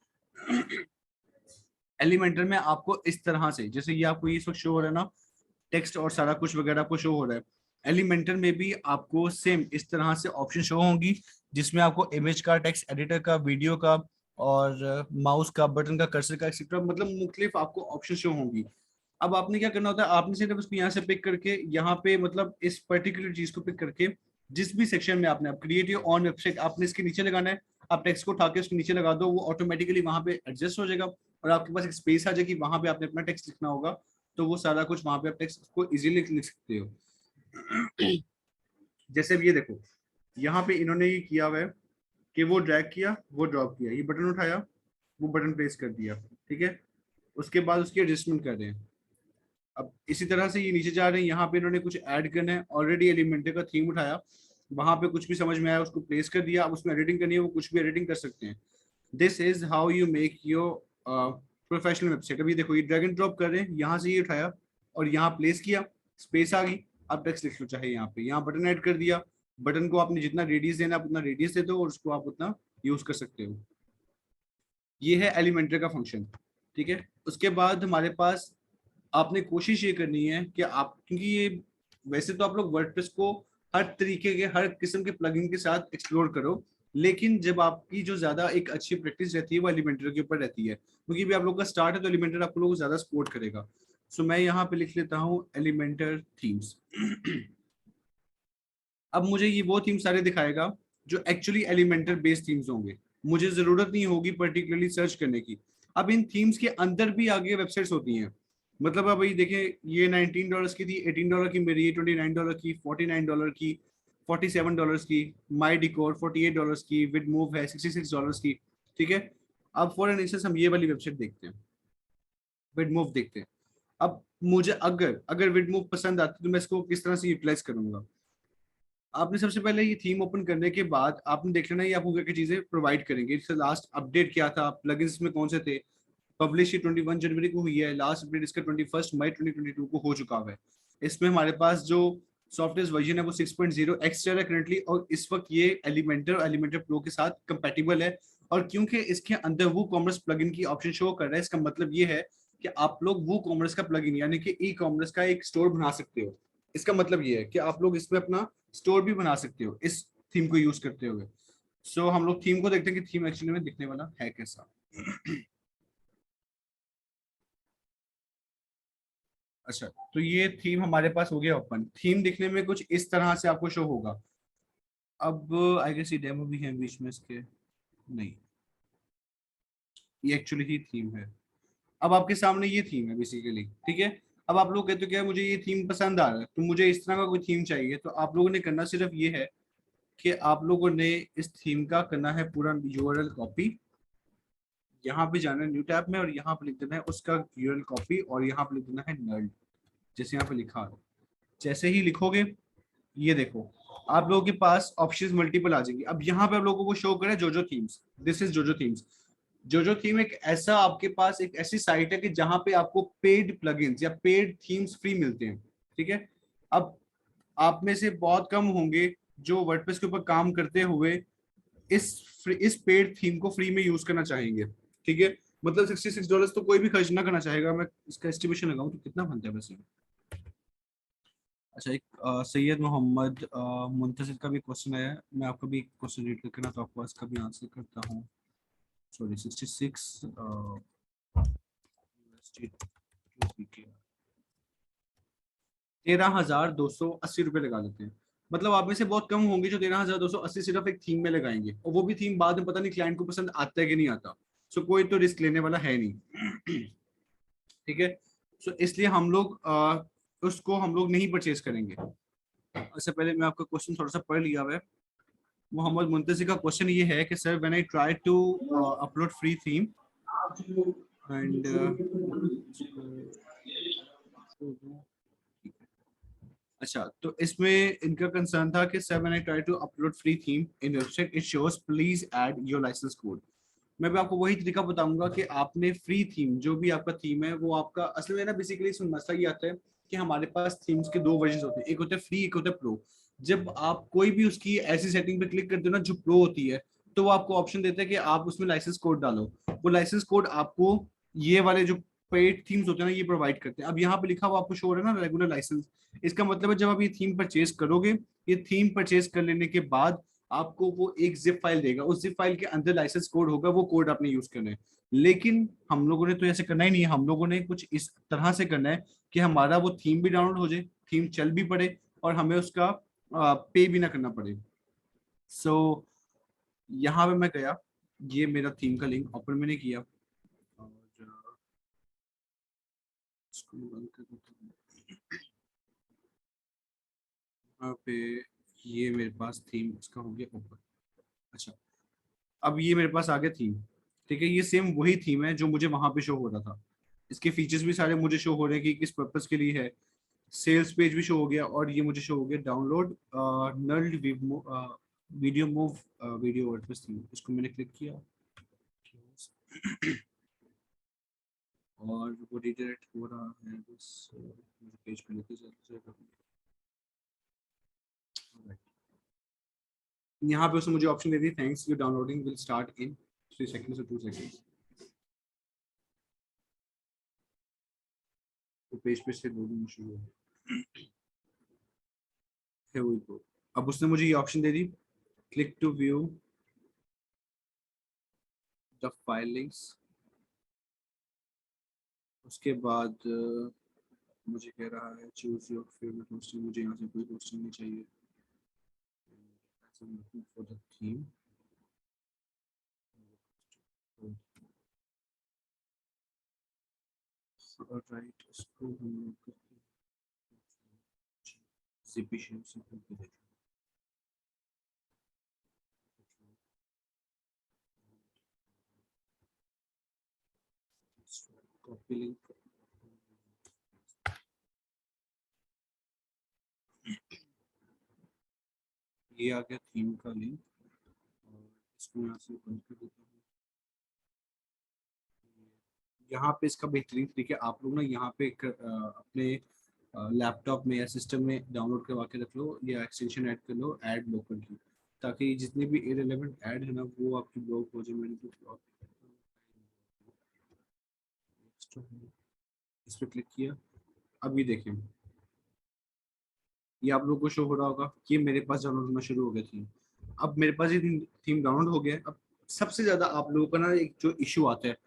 एलिमेंटर में आपको इस तरह से, जैसे ये आपको इस वक्त शो हो रहा है ना, टेक्स्ट और सारा कुछ वगैरह आपको शो हो रहा है। एलिमेंटर में भी आपको सेम इस तरह से ऑप्शन शो होंगी, जिसमें आपको इमेज का, टेक्स्ट एडिटर का, वीडियो का, और माउस का, बटन का, कर्सर का, एक्सेट्रा, मतलब मुख्तलिफ आपको ऑप्शन शो होंगी। अब आपने क्या करना होता है, आपने सिर्फ उसको यहाँ से पिक करके, यहाँ पे मतलब इस पर्टिकुलर चीज को पिक करके, जिस भी सेक्शन में आपने आप क्रिएट योर ऑन वेबसाइट, आपने इसके नीचे लगाना है। आप टेक्स्ट को उठा के उसके नीचे लगा दो, वो ऑटोमेटिकली वहां पे एडजस्ट हो जाएगा, और आपके पास एक स्पेस आ जाएगी, वहां पे आपने अपना टेक्स्ट लिखना होगा, तो वो सारा कुछ वहां पे आप टेक्स्ट को इजीली लिख सकते हो। जैसे अब ये देखो, यहाँ पे इन्होंने ये किया हुआ है कि वो ड्रैग किया, वो ड्रॉप किया, ये बटन उठाया, वो बटन प्रेस कर दिया, ठीक है। उसके बाद उसकी एडजस्टमेंट कर रहे हैं। अब इसी तरह से ये नीचे जा रहे हैं, यहाँ पे इन्होंने कुछ ऐड करना है, ऑलरेडी एलिमेंटर का थीम उठाया, वहां पे कुछ भी समझ में आया उसको प्लेस कर दिया। अब उसमें एडिटिंग करनी है, वो कुछ भी एडिटिंग कर सकते हैं। This is how you make your professional website. अभी देखो, ये ड्रैग एंड ड्रॉप कर रहे हैं, यहाँ से ये उठाया और यहाँ प्लेस किया, स्पेस आ गई। आप टेक्स्ट लिख लो चाहे यहाँ पे, यहाँ बटन ऐड कर दिया, बटन को आपने जितना रेडियस देना आप उतना रेडियस दे दो, और उसको आप उतना यूज कर सकते हो। ये है एलिमेंटर का फंक्शन, ठीक है। उसके बाद हमारे पास, आपने कोशिश ये करनी है कि आप, क्योंकि ये वैसे तो आप लोग वर्डप्रेस को हर तरीके के, हर किस्म के प्लगइन के साथ एक्सप्लोर करो, लेकिन जब आपकी जो ज्यादा एक अच्छी प्रैक्टिस रहती है वो एलिमेंटर के ऊपर रहती है, क्योंकि भी आप लोग का स्टार्ट है तो एलिमेंटर आप लोगों को ज्यादा सपोर्ट करेगा। सो मैं यहाँ पे लिख लेता हूँ एलिमेंटर थीम्स। अब मुझे ये वो थीम सारे दिखाएगा जो एक्चुअली एलिमेंटर बेस्ड थीम्स होंगे, मुझे जरूरत नहीं होगी पर्टिकुलरली सर्च करने की। अब इन थीम्स के अंदर भी आगे वेबसाइट्स होती हैं, मतलब अब ये देखें, ये $19 की थी, $18 की मेरी, $29 की, $49 की, $47 की, माई डिकोर $48 की, विद मूव है $66 की, ठीक है। अब फॉर एन इंस्टेंस हम ये वाली वेबसाइट देखते हैं, विद मूव देखते हैं। अब मुझे अगर अगर विद मूव पसंद आती तो मैं इसको किस तरह से यूटिलाइज करूंगा। आपने सबसे पहले ये थीम ओपन करने के बाद आपने देख लेना ये आपको क्या क्या चीजें प्रोवाइड करेंगे, इससे लास्ट अपडेट क्या था, प्लगइन्स में कौन से थे। पब्लिश 21 जनवरी को हुई है, लास्ट अपडेट इसका 21 मई 2022 को हो चुका है। इसमें हमारे पास जो सॉफ्टवेयर वर्जन है वो 6.0 एक्स्ट्रा है करंटली, और इस वक्त ये एलिमेंटर और एलिमेंटर प्रो के साथ कंपैटिबल है। और क्योंकि इसके अंदर वो कॉमर्स प्लगइन की ऑप्शन शो कर रहा है, इसका मतलब ये है कि आप लोग वो कॉमर्स का प्लगइन यानी कि ई कॉमर्स का एक स्टोर बना सकते हो। इसका मतलब ये है कि आप लोग इसमें अपना स्टोर भी बना सकते हो इस थीम को यूज करते हुए। सो हम लोग थीम को देखते हैं कि थीम एक्चुअली में दिखने वाला है कैसा। अच्छा, तो ये थीम हमारे पास हो गया ओपन। थीम दिखने में कुछ इस तरह से आपको शो होगा। अब आई गेस ये डेमो भी है बीच में इसके, नहीं, ये एक्चुअली ही थीम है। अब आपके सामने ये थीम है बेसिकली, ठीक है। अब आप लोग कहते हो क्या मुझे ये थीम पसंद आ रहा है, तो मुझे इस तरह का कोई थीम चाहिए, तो आप लोगों ने करना सिर्फ ये है कि आप लोगों ने इस थीम का करना है पूरा यूआरएल कॉपी। यहाँ पे जाना है न्यू टैब में और यहाँ पे लिख देना है उसका यूआरएल कॉपी, और यहाँ पे लिख देना है नल, जैसे यहाँ पे लिखा है। जैसे ही लिखोगे, ये देखो आप लोगों के पास ऑप्शंस मल्टीपल आ जाएंगे। अब यहाँ पे आप लोगों को शो करे जोजो थीम्स, दिस इज जोजो थीम्स। जोजो थीम एक ऐसा आपके पास एक ऐसी साइट है कि जहां पे आपको पेड प्लगइन्स या पेड थीम्स फ्री मिलते हैं, ठीक है। अब आप में से बहुत कम होंगे जो वर्डप्रेस के ऊपर काम करते हुए इस पेड थीम को फ्री में यूज करना चाहेंगे, ठीक है। मतलब $66 तो कोई भी खर्च ना करना चाहेगा। मैं इसका एस्टिमेशन लगाऊं तो कितना बनता है वैसे। अच्छा, एक सैयद मोहम्मद मुंतजिर का भी क्वेश्चन है, मैं आपको भी क्वेश्चन रीड करके ना तो आपको इसका भी आंसर करता हूँ। सॉरी 66 ₹13,280 लगा लेते हैं। मतलब आप में से बहुत कम होंगे जो 13,280 सिर्फ एक थीम में लगाएंगे, और वो भी थीम बाद में पता नहीं क्लाइंट को पसंद आता है कि नहीं आता। सो कोई तो रिस्क लेने वाला है नहीं। ठीक है। सो इसलिए हम लोग उसको हम लोग नहीं परचेज करेंगे। इससे पहले मैं आपका क्वेश्चन थोड़ा सा पढ़ लिया हुआ है। मोहम्मद मुंतजी का क्वेश्चन ये है कि sir when I try to upload free theme and अच्छा, तो इसमें इनका कंसर्न था कि sir when I try to upload free theme in website it shows please add your license code. मैं भी आपको वही तरीका बताऊंगा कि आपने फ्री थीम जो भी आपका थीम है वो आपका असल में ना बेसिकली इसमें मसला ये आता है कि हमारे पास थीम्स के दो वर्जन होते हैं, एक होता है फ्री, एक होता है प्रो। जब आप कोई भी उसकी ऐसी सेटिंग पे क्लिक करते हो ना जो प्रो होती है, तो वो आपको ऑप्शन देता है कि आप उसमें लाइसेंस कोड डालो। वो लाइसेंस कोड आपको ये वाले जो पेड थीम्स होते हैं ना ये प्रोवाइड करते हैं। अब यहाँ पे लिखा हुआ आपको शो हो रहा है ना रेगुलर लाइसेंस, इसका मतलब है जब आप ये थीम परचेज करोगे, ये थीम परचेज कर लेने के बाद आपको वो एक जिप फाइल देगा, उस जिप फाइल के अंदर लाइसेंस कोड होगा, वो कोड आपने यूज करना है। लेकिन हम लोगों ने तो ऐसे करना ही नहीं है, हम लोगों ने कुछ इस तरह से करना है कि हमारा वो थीम भी डाउनलोड हो जाए, थीम चल भी पड़े, और हमें उसका पे भी ना करना पड़े। सो यहाँ पे मैं गया, ये मेरा थीम का लिंक ओपन मैंने किया, और इसको बंद कर देता हूँ। यहाँ पे ये मेरे पास थीम इसका हो गया ओपन। अच्छा, अब ये मेरे पास आ गया थीम, ठीक है। ये सेम वही थीम है जो मुझे वहां पे शो हो रहा था। इसके फीचर्स भी सारे मुझे शो हो रहे हैं कि किस पर्पस के लिए है। सेल्स पेज भी शो हो गया, और ये मुझे शो हो गया डाउनलोड नल्ड video move video WordPress theme. इसको मैंने क्लिक किया और वो रिडायरेक्ट हो रहा है, बस मुझे पेज पे लेके जाते। यहाँ पे उसने मुझे ऑप्शन दे दी, thanks your downloading will start in 3 seconds और 2 सेकंड्स। तो पेज पे से लोडिंग शुरू हो। अब उसने मुझे ये ऑप्शन दे दी, click to view the file links. उसके बाद मुझे कह रहा है चूज योर फेवरेट होस्टिंग, मुझे यहाँ से कोई होस्टिंग नहीं चाहिए। फॉर द थीम राइट, इसको हम लोग सीपी शेयर से करके देखें। कॉपी लिंक, ये आ गया थीम का लिंक, और इसको यहाँ से बंद कर देता हूँ। यहाँ पे इसका बेहतरीन तरीके आप लोग ना यहाँ पे अपने लैपटॉप में या सिस्टम में डाउनलोड करवा के रख लो या एक्सटेंशन ऐड कर लो ऐड लोकल की, ताकि जितने भी इररिलेवेंट ऐड है ना वो आपकी ब्लॉक हो जाए। मैंने तो इस पर क्लिक किया, अभी देखें ये आप लोगों को शो हो रहा होगा कि मेरे पास डाउनलोड होना शुरू हो गया थी। अब मेरे पास ये थीम डाउनलोड हो गया। अब सबसे ज्यादा आप लोगों का ना एक जो इशू आता है,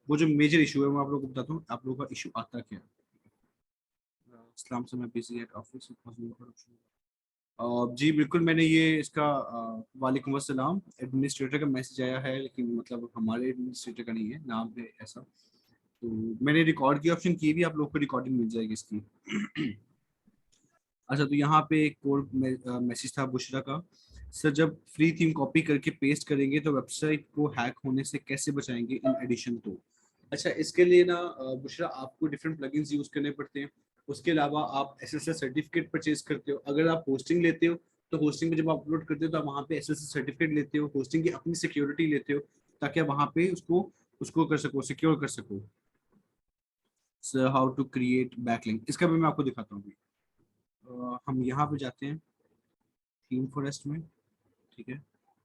वो जो मेजर इशू है, मैं आप लोगों को बताता हूँ आप लोगों का इशू आता क्या है। इस्लाम से मैं बिजी एट ऑफिस। जी बिल्कुल, मैंने ये इसका वालेकुम अस्सलाम एडमिनिस्ट्रेटर का मैसेज आया है, लेकिन मतलब हमारे एडमिनिस्ट्रेटर का नहीं है, नाम है ऐसा। तो मैंने रिकॉर्ड की ऑप्शन की भी, आप लोग को रिकॉर्डिंग मिल जाएगी इसकी। अच्छा, तो यहाँ पे एक कोड मैसेज था बुशरा का। सर जब फ्री थीम कॉपी करके पेस्ट करेंगे तो वेबसाइट को हैक होने से कैसे बचाएंगे इन एडिशन तो। अच्छा, इसके लिए ना बुशरा आपको डिफरेंट प्लगइन्स यूज करने पड़ते हैं। उसके अलावा आप एसएसएल सर्टिफिकेट परचेज करते हो। अगर आप होस्टिंग लेते हो तो होस्टिंग में जब आप अपलोड करते हो तो आप वहाँ पे एसएसएल सर्टिफिकेट लेते हो, होस्टिंग की अपनी सिक्योरिटी लेते हो, ताकि आप वहाँ पे उसको उसको कर सको, सिक्योर कर सको। Sir how to create backlink, इसका भी मैं आपको दिखाता हूँ। हम यहाँ पे जाते हैं थीम फॉरेस्ट में, ठीक है।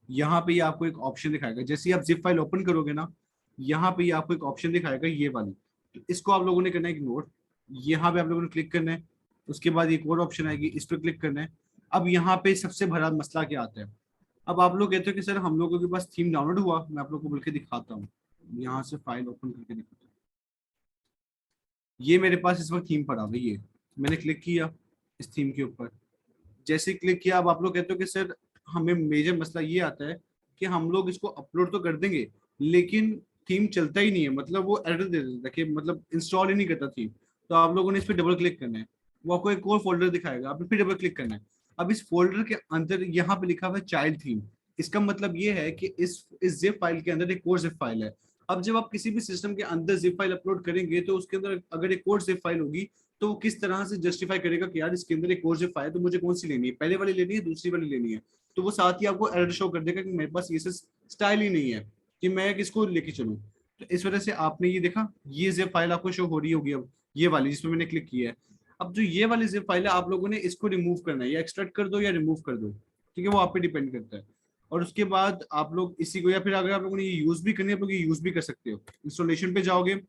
यहाँ पे ये आपको एक ऑप्शन दिखाएगा, जैसे ही आप जिप फाइल ओपन करोगे ना, यहाँ पे ये आपको एक ऑप्शन दिखाएगा ये वाली। तो इसको आप लोगों ने करना है इग्नोर। यहाँ पे आप लोगों ने क्लिक करना है, उसके बाद एक और ऑप्शन आएगी, इस पर क्लिक करना है। अब यहाँ पे सबसे बड़ा मसला क्या आता है। अब आप लोग कहते हो कि सर हम लोगों के पास थीम डाउनलोड हुआ, मैं आप लोग को बोल के दिखाता हूँ। यहाँ से फाइल ओपन करके दिखाता हूँ। ये मेरे पास इस वक्त थीम पड़ा हुआ है, ये मैंने क्लिक किया इस थीम के ऊपर। जैसे क्लिक किया, अब आप लोग कहते हो कि सर हमें मेजर मसला ये आता है कि हम लोग इसको अपलोड तो कर देंगे लेकिन थीम चलता ही नहीं है, मतलब वो एरर दे देता है कि मतलब इंस्टॉल ही नहीं करता थीम। तो आप लोगों ने इस पर डबल क्लिक करना है, वो आपको एक और फोल्डर दिखाएगा, आपने फिर डबल क्लिक करना है। अब इस फोल्डर के अंदर यहाँ पे लिखा हुआ है चाइल्ड थीम। इसका मतलब ये है कि इस जिप फाइल के अंदर एक और जिप फाइल है। अब जब आप किसी भी सिस्टम के अंदर जिप फाइल अपलोड करेंगे तो उसके अंदर अगर एक और जिप फाइल होगी तो वो किस तरह से जस्टिफाई करेगा कि यार इसके अंदर एक और जिप फाइल है, तो मुझे कौन सी लेनी है, पहले वाली लेनी है दूसरी वाली लेनी है। तो वो साथ ही आपको एरर शो कर देगा कि मेरे पास ये स्टाइल ही नहीं है कि मैं किसको लेके चलूं। तो इस वजह से आपने ये देखा, ये जिप फाइल आपको शो हो रही होगी अब, ये वाली जिसमें मैंने क्लिक किया है। अब जो ये वाली जिप फाइल है आप लोगों ने इसको रिमूव करना है, या एक्सट्रैक्ट कर दो या रिमूव कर दो, ठीक है, वो आप पे डिपेंड करता है। और उसके बाद आप लोग इसी को, या फिर अगर आप लोगों ने ये यूज भी करनी है आप लोग ये यूज भी कर सकते हो। इंस्टॉलेशन पे जाओगे,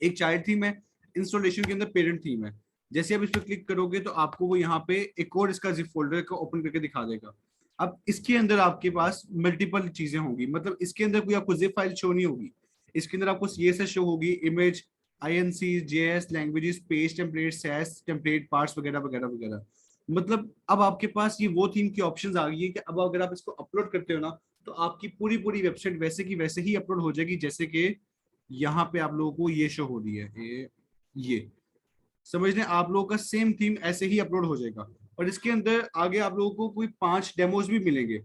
एक चाइल्ड थीम है, इंस्टॉलेशन के अंदर पेरेंट थीम है। जैसे आप इस पर क्लिक करोगे तो आपको वो यहाँ पे एक और इसका जिप फोल्डर को ओपन करके दिखा देगा। अब इसके अंदर आपके पास मल्टीपल चीजें होंगी, मतलब इसके अंदर कोई आपको जिप फाइल शो नहीं होगी। इसके अंदर आपको सीएसएस शो होगी, image, INC, JS, languages, page template, Sass template, parts वगैरह वगैरह वगैरह। मतलब अब आपके पास ये वो थीम की ऑप्शंस आ गई है कि अब अगर आप इसको अपलोड करते हो ना, तो आपकी पूरी पूरी वेबसाइट वैसे की वैसे ही अपलोड हो जाएगी, जैसे कि यहाँ पे आप लोगों को ये शो हो रही है। ये समझ लें आप लोगों का सेम थीम ऐसे ही अपलोड हो जाएगा। और इसके अंदर आगे आप लोगों को कोई 5 डेमोज भी मिलेंगे।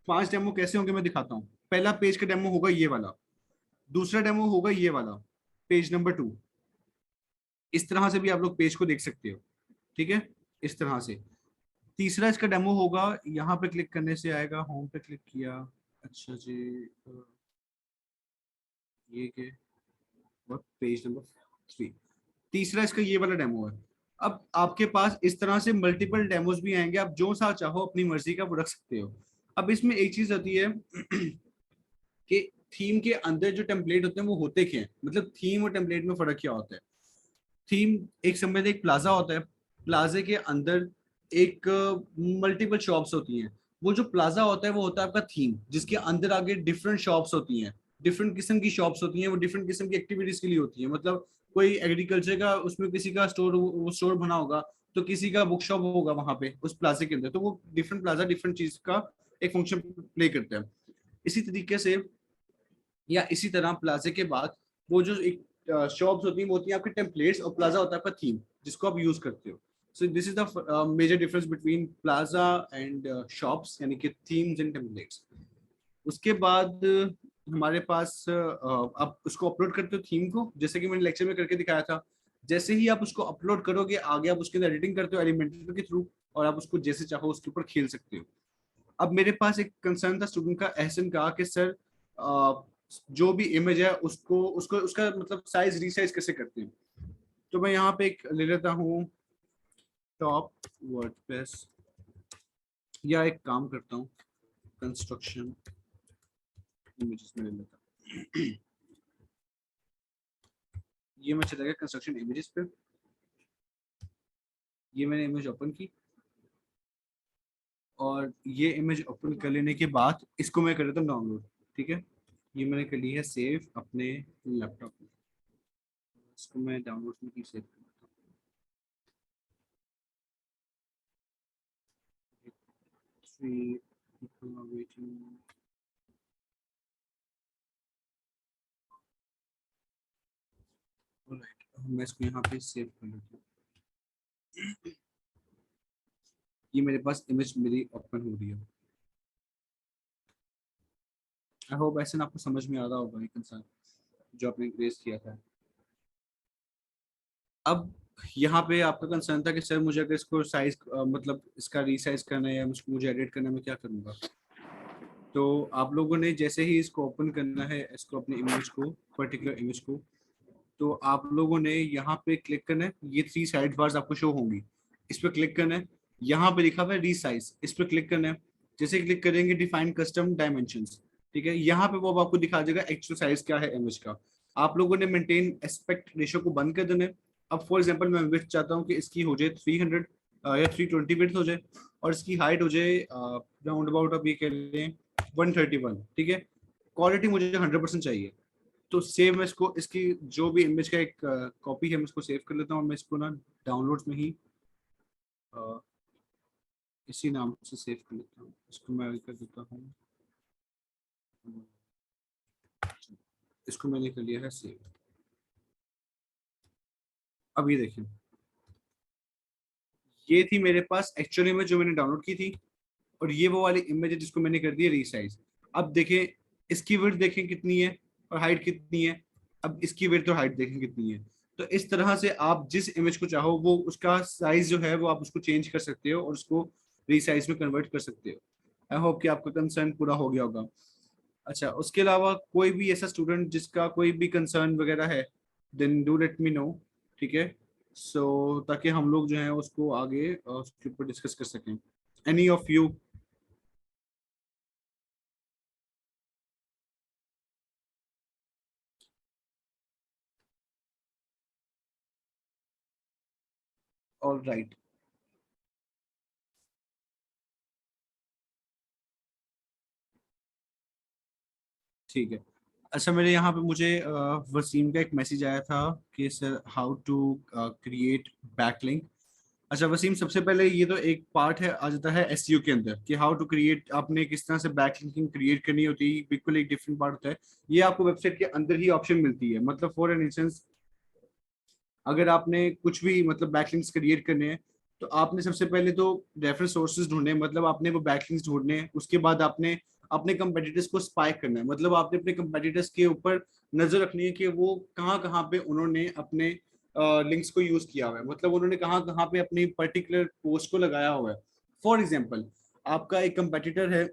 5 डेमो कैसे होंगे मैं दिखाता हूँ। पहला पेज का डेमो होगा ये वाला, दूसरा डेमो होगा ये वाला, पेज नंबर 2। इस तरह से भी आप लोग पेज को देख सकते हो, ठीक है, इस तरह से। तीसरा इसका डेमो होगा, यहाँ पे क्लिक करने से आएगा, होम पे क्लिक किया, अच्छा जी, ये के पेज नंबर 3। तीसरा इसका ये वाला डेमो है। अब आपके पास इस तरह से मल्टीपल डेमोज भी आएंगे, आप जो सा चाहो अपनी मर्जी का वो रख सकते हो। अब इसमें एक चीज होती है कि थीम के अंदर जो टेम्पलेट होते हैं वो होते क्या हैं, मतलब थीम और टेम्पलेट में फर्क क्या होता है। थीम एक समझ एक प्लाजा होता है, प्लाजे के अंदर एक मल्टीपल शॉप्स होती हैं। वो जो प्लाजा होता है वो होता है आपका थीम, जिसके अंदर आगे डिफरेंट शॉप्स होती हैं, डिफरेंट किस्म की शॉप्स होती हैं, वो डिफरेंट किस्म की एक्टिविटीज के लिए होती है। मतलब कोई एग्रीकल्चर का उसमें किसी का स्टोर, वो स्टोर बना होगा, तो किसी का बुक शॉप होगा वहां पे उस प्लाजे के अंदर। तो वो डिफरेंट प्लाजा डिफरेंट चीज का एक फंक्शन प्ले करता है। इसी तरीके से या इसी तरह प्लाजे के बाद वो जो एक शॉप्स होती हैं वो होती हैं आपके टेम्पलेट्स, और प्लाजा होता है आपका थीम जिसको आप यूज करते हो। So this is the major difference between plaza and shops, यानी कि थीम्स एंड टेम्पलेट्स। उसके बाद हमारे पास आप उसको अपलोड करते हो थीम को, जैसे कि मैंने लेक्चर में करके दिखाया था। जैसे ही आप उसको अपलोड करोगे आगे आप उसके अंदर एडिटिंग करते हो एलिमेंटर के थ्रू, और आप उसको जैसे चाहो उसके ऊपर खेल सकते हो। अब मेरे पास एक कंसर्न था स्टूडेंट का, एहसन का, कि सर जो भी इमेज है उसको उसको उसका मतलब साइज रीसाइज कैसे करते हैं। तो मैं यहाँ पे एक ले लेता हूँ टॉप वर्डप्रेस, या एक काम करता हूँ कंस्ट्रक्शन इमेजेस में ले लेता हूँ। ये मैं चला गया कंस्ट्रक्शन इमेजेस पे, ये मैंने इमेज ओपन की और ये इमेज ओपन कर लेने के बाद इसको मैं कर लेता हूँ डाउनलोड। ठीक है, ये मैंने कर ली है सेव अपने लैपटॉप में, इसको मैं डाउनलोड में की सेव कर लेता हूँ। मैं इसको यहाँ पे सेव कर लेता हूँ। ये मेरे पास इमेज मेरी ओपन हो रही है। आई होप ऐसे ना आपको समझ में आ रहा होगा ये कंसर्न जो आपने रेज किया था। अब यहाँ पे आपका कंसर्न था कि सर मुझे अगर इसको साइज मतलब इसका रीसाइज करना है या मुझे एडिट करना है, मैं क्या करूँगा। तो आप लोगों ने जैसे ही इसको ओपन करना है, इसको अपने इमेज को, पर्टिकुलर इमेज को, तो आप लोगों ने यहाँ पे क्लिक करना है। ये 3 साइड बार्स आपको शो होंगी, इस पर क्लिक करना है। यहाँ पे लिखा हुआ है रीसाइज, इस पर क्लिक करना है। जैसे क्लिक करेंगे डिफाइन कस्टम डायमेंशंस, ठीक है, यहाँ पे वो अब आपको दिखा देगा एक्चुअल साइज क्या है इमेज का। आप लोगों ने मेंटेन एस्पेक्ट रेशियो को बंद कर देना है। अब फॉर एग्जांपल मैं विड्थ चाहता हूँ कि इसकी हो जाए 300 या 320 विड्थ हो जाए, और इसकी हाइट हो जाए राउंड अबाउट आप ये कह लें 131। ठीक है, क्वालिटी मुझे 100% चाहिए। तो सेव मैं इसको, इसकी जो भी इमेज का एक कॉपी है मैं इसको सेव कर लेता हूँ। मैं इसको ना डाउनलोड्स में ही इसी नाम से सेव कर लेता हूँ। इसको मैं कर देता हूँ, इसको मैंने कर लिया है सेव। अब ये देखिए, ये थी मेरे पास एक्चुअल इमेज जो मैंने डाउनलोड की थी, और ये वो वाली इमेज है जिसको मैंने कर दिया रीसाइज। अब देखें इसकी विड्थ देखें कितनी है और हाइट कितनी है। अब इसकी विड्थ और हाइट देखें कितनी है। तो इस तरह से आप जिस इमेज को चाहो वो उसका साइज जो है वो आप उसको चेंज कर सकते हो और उसको रीसाइज में कन्वर्ट कर सकते हो। आई होप कि आपका कंसर्न पूरा हो गया होगा। अच्छा, उसके अलावा कोई भी ऐसा स्टूडेंट जिसका कोई भी कंसर्न वगैरह है, then do let me know. ठीक है, सो ताकि हम लोग जो है उसको आगे उसके ऊपर डिस्कस कर सकें। Any of you? All right, ठीक है। अच्छा, मेरे यहाँ पे मुझे वसीम का एक मैसेज आया था कि sir how to create backlink. अच्छा वसीम, सबसे पहले ये तो एक पार्ट है आ जाता है एसईओ के अंदर कि हाउ टू क्रिएट, आपने किस तरह से बैकलिंकिंग क्रिएट करनी होती है, बिल्कुल एक डिफरेंट पार्ट होता है। ये आपको वेबसाइट के अंदर ही ऑप्शन मिलती है। मतलब फॉर एन इंस्टेंस, अगर आपने कुछ भी मतलब बैकलिंक्स क्रिएट करने हैं, तो आपने सबसे पहले तो रेफरेंस सोर्सेज ढूंढने हैं, मतलब आपने वो बैकलिंक्स ढूंढने हैं। उसके बाद आपने अपने कंपेटिटर्स को स्पाई करना है, मतलब आपने अपने कंपेटिटर्स के ऊपर नजर रखनी है कि वो कहाँ कहाँ पे उन्होंने अपने लिंक्स को यूज किया हुआ है, मतलब उन्होंने कहाँ कहाँ पे अपनी पर्टिकुलर पोस्ट को लगाया हुआ है। फॉर एग्जाम्पल, आपका एक कंपेटिटर है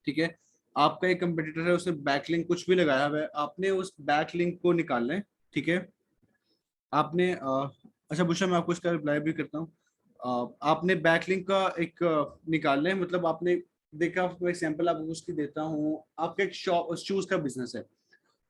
ठीक है, आपका एक कंपेटिटर है, उसने बैकलिंक कुछ भी लगाया हुआ है, आपने उस बैकलिंक को निकालना है। ठीक है, आपने अच्छा बुशा, मैं आपको इसका रिप्लाई भी करता हूँ। आपने बैकलिंक का एक निकालना है, मतलब आपने देखा, आपको एग्जांपल आपको उसकी देता हूँ। आपका एक शॉप शूज का बिजनेस है।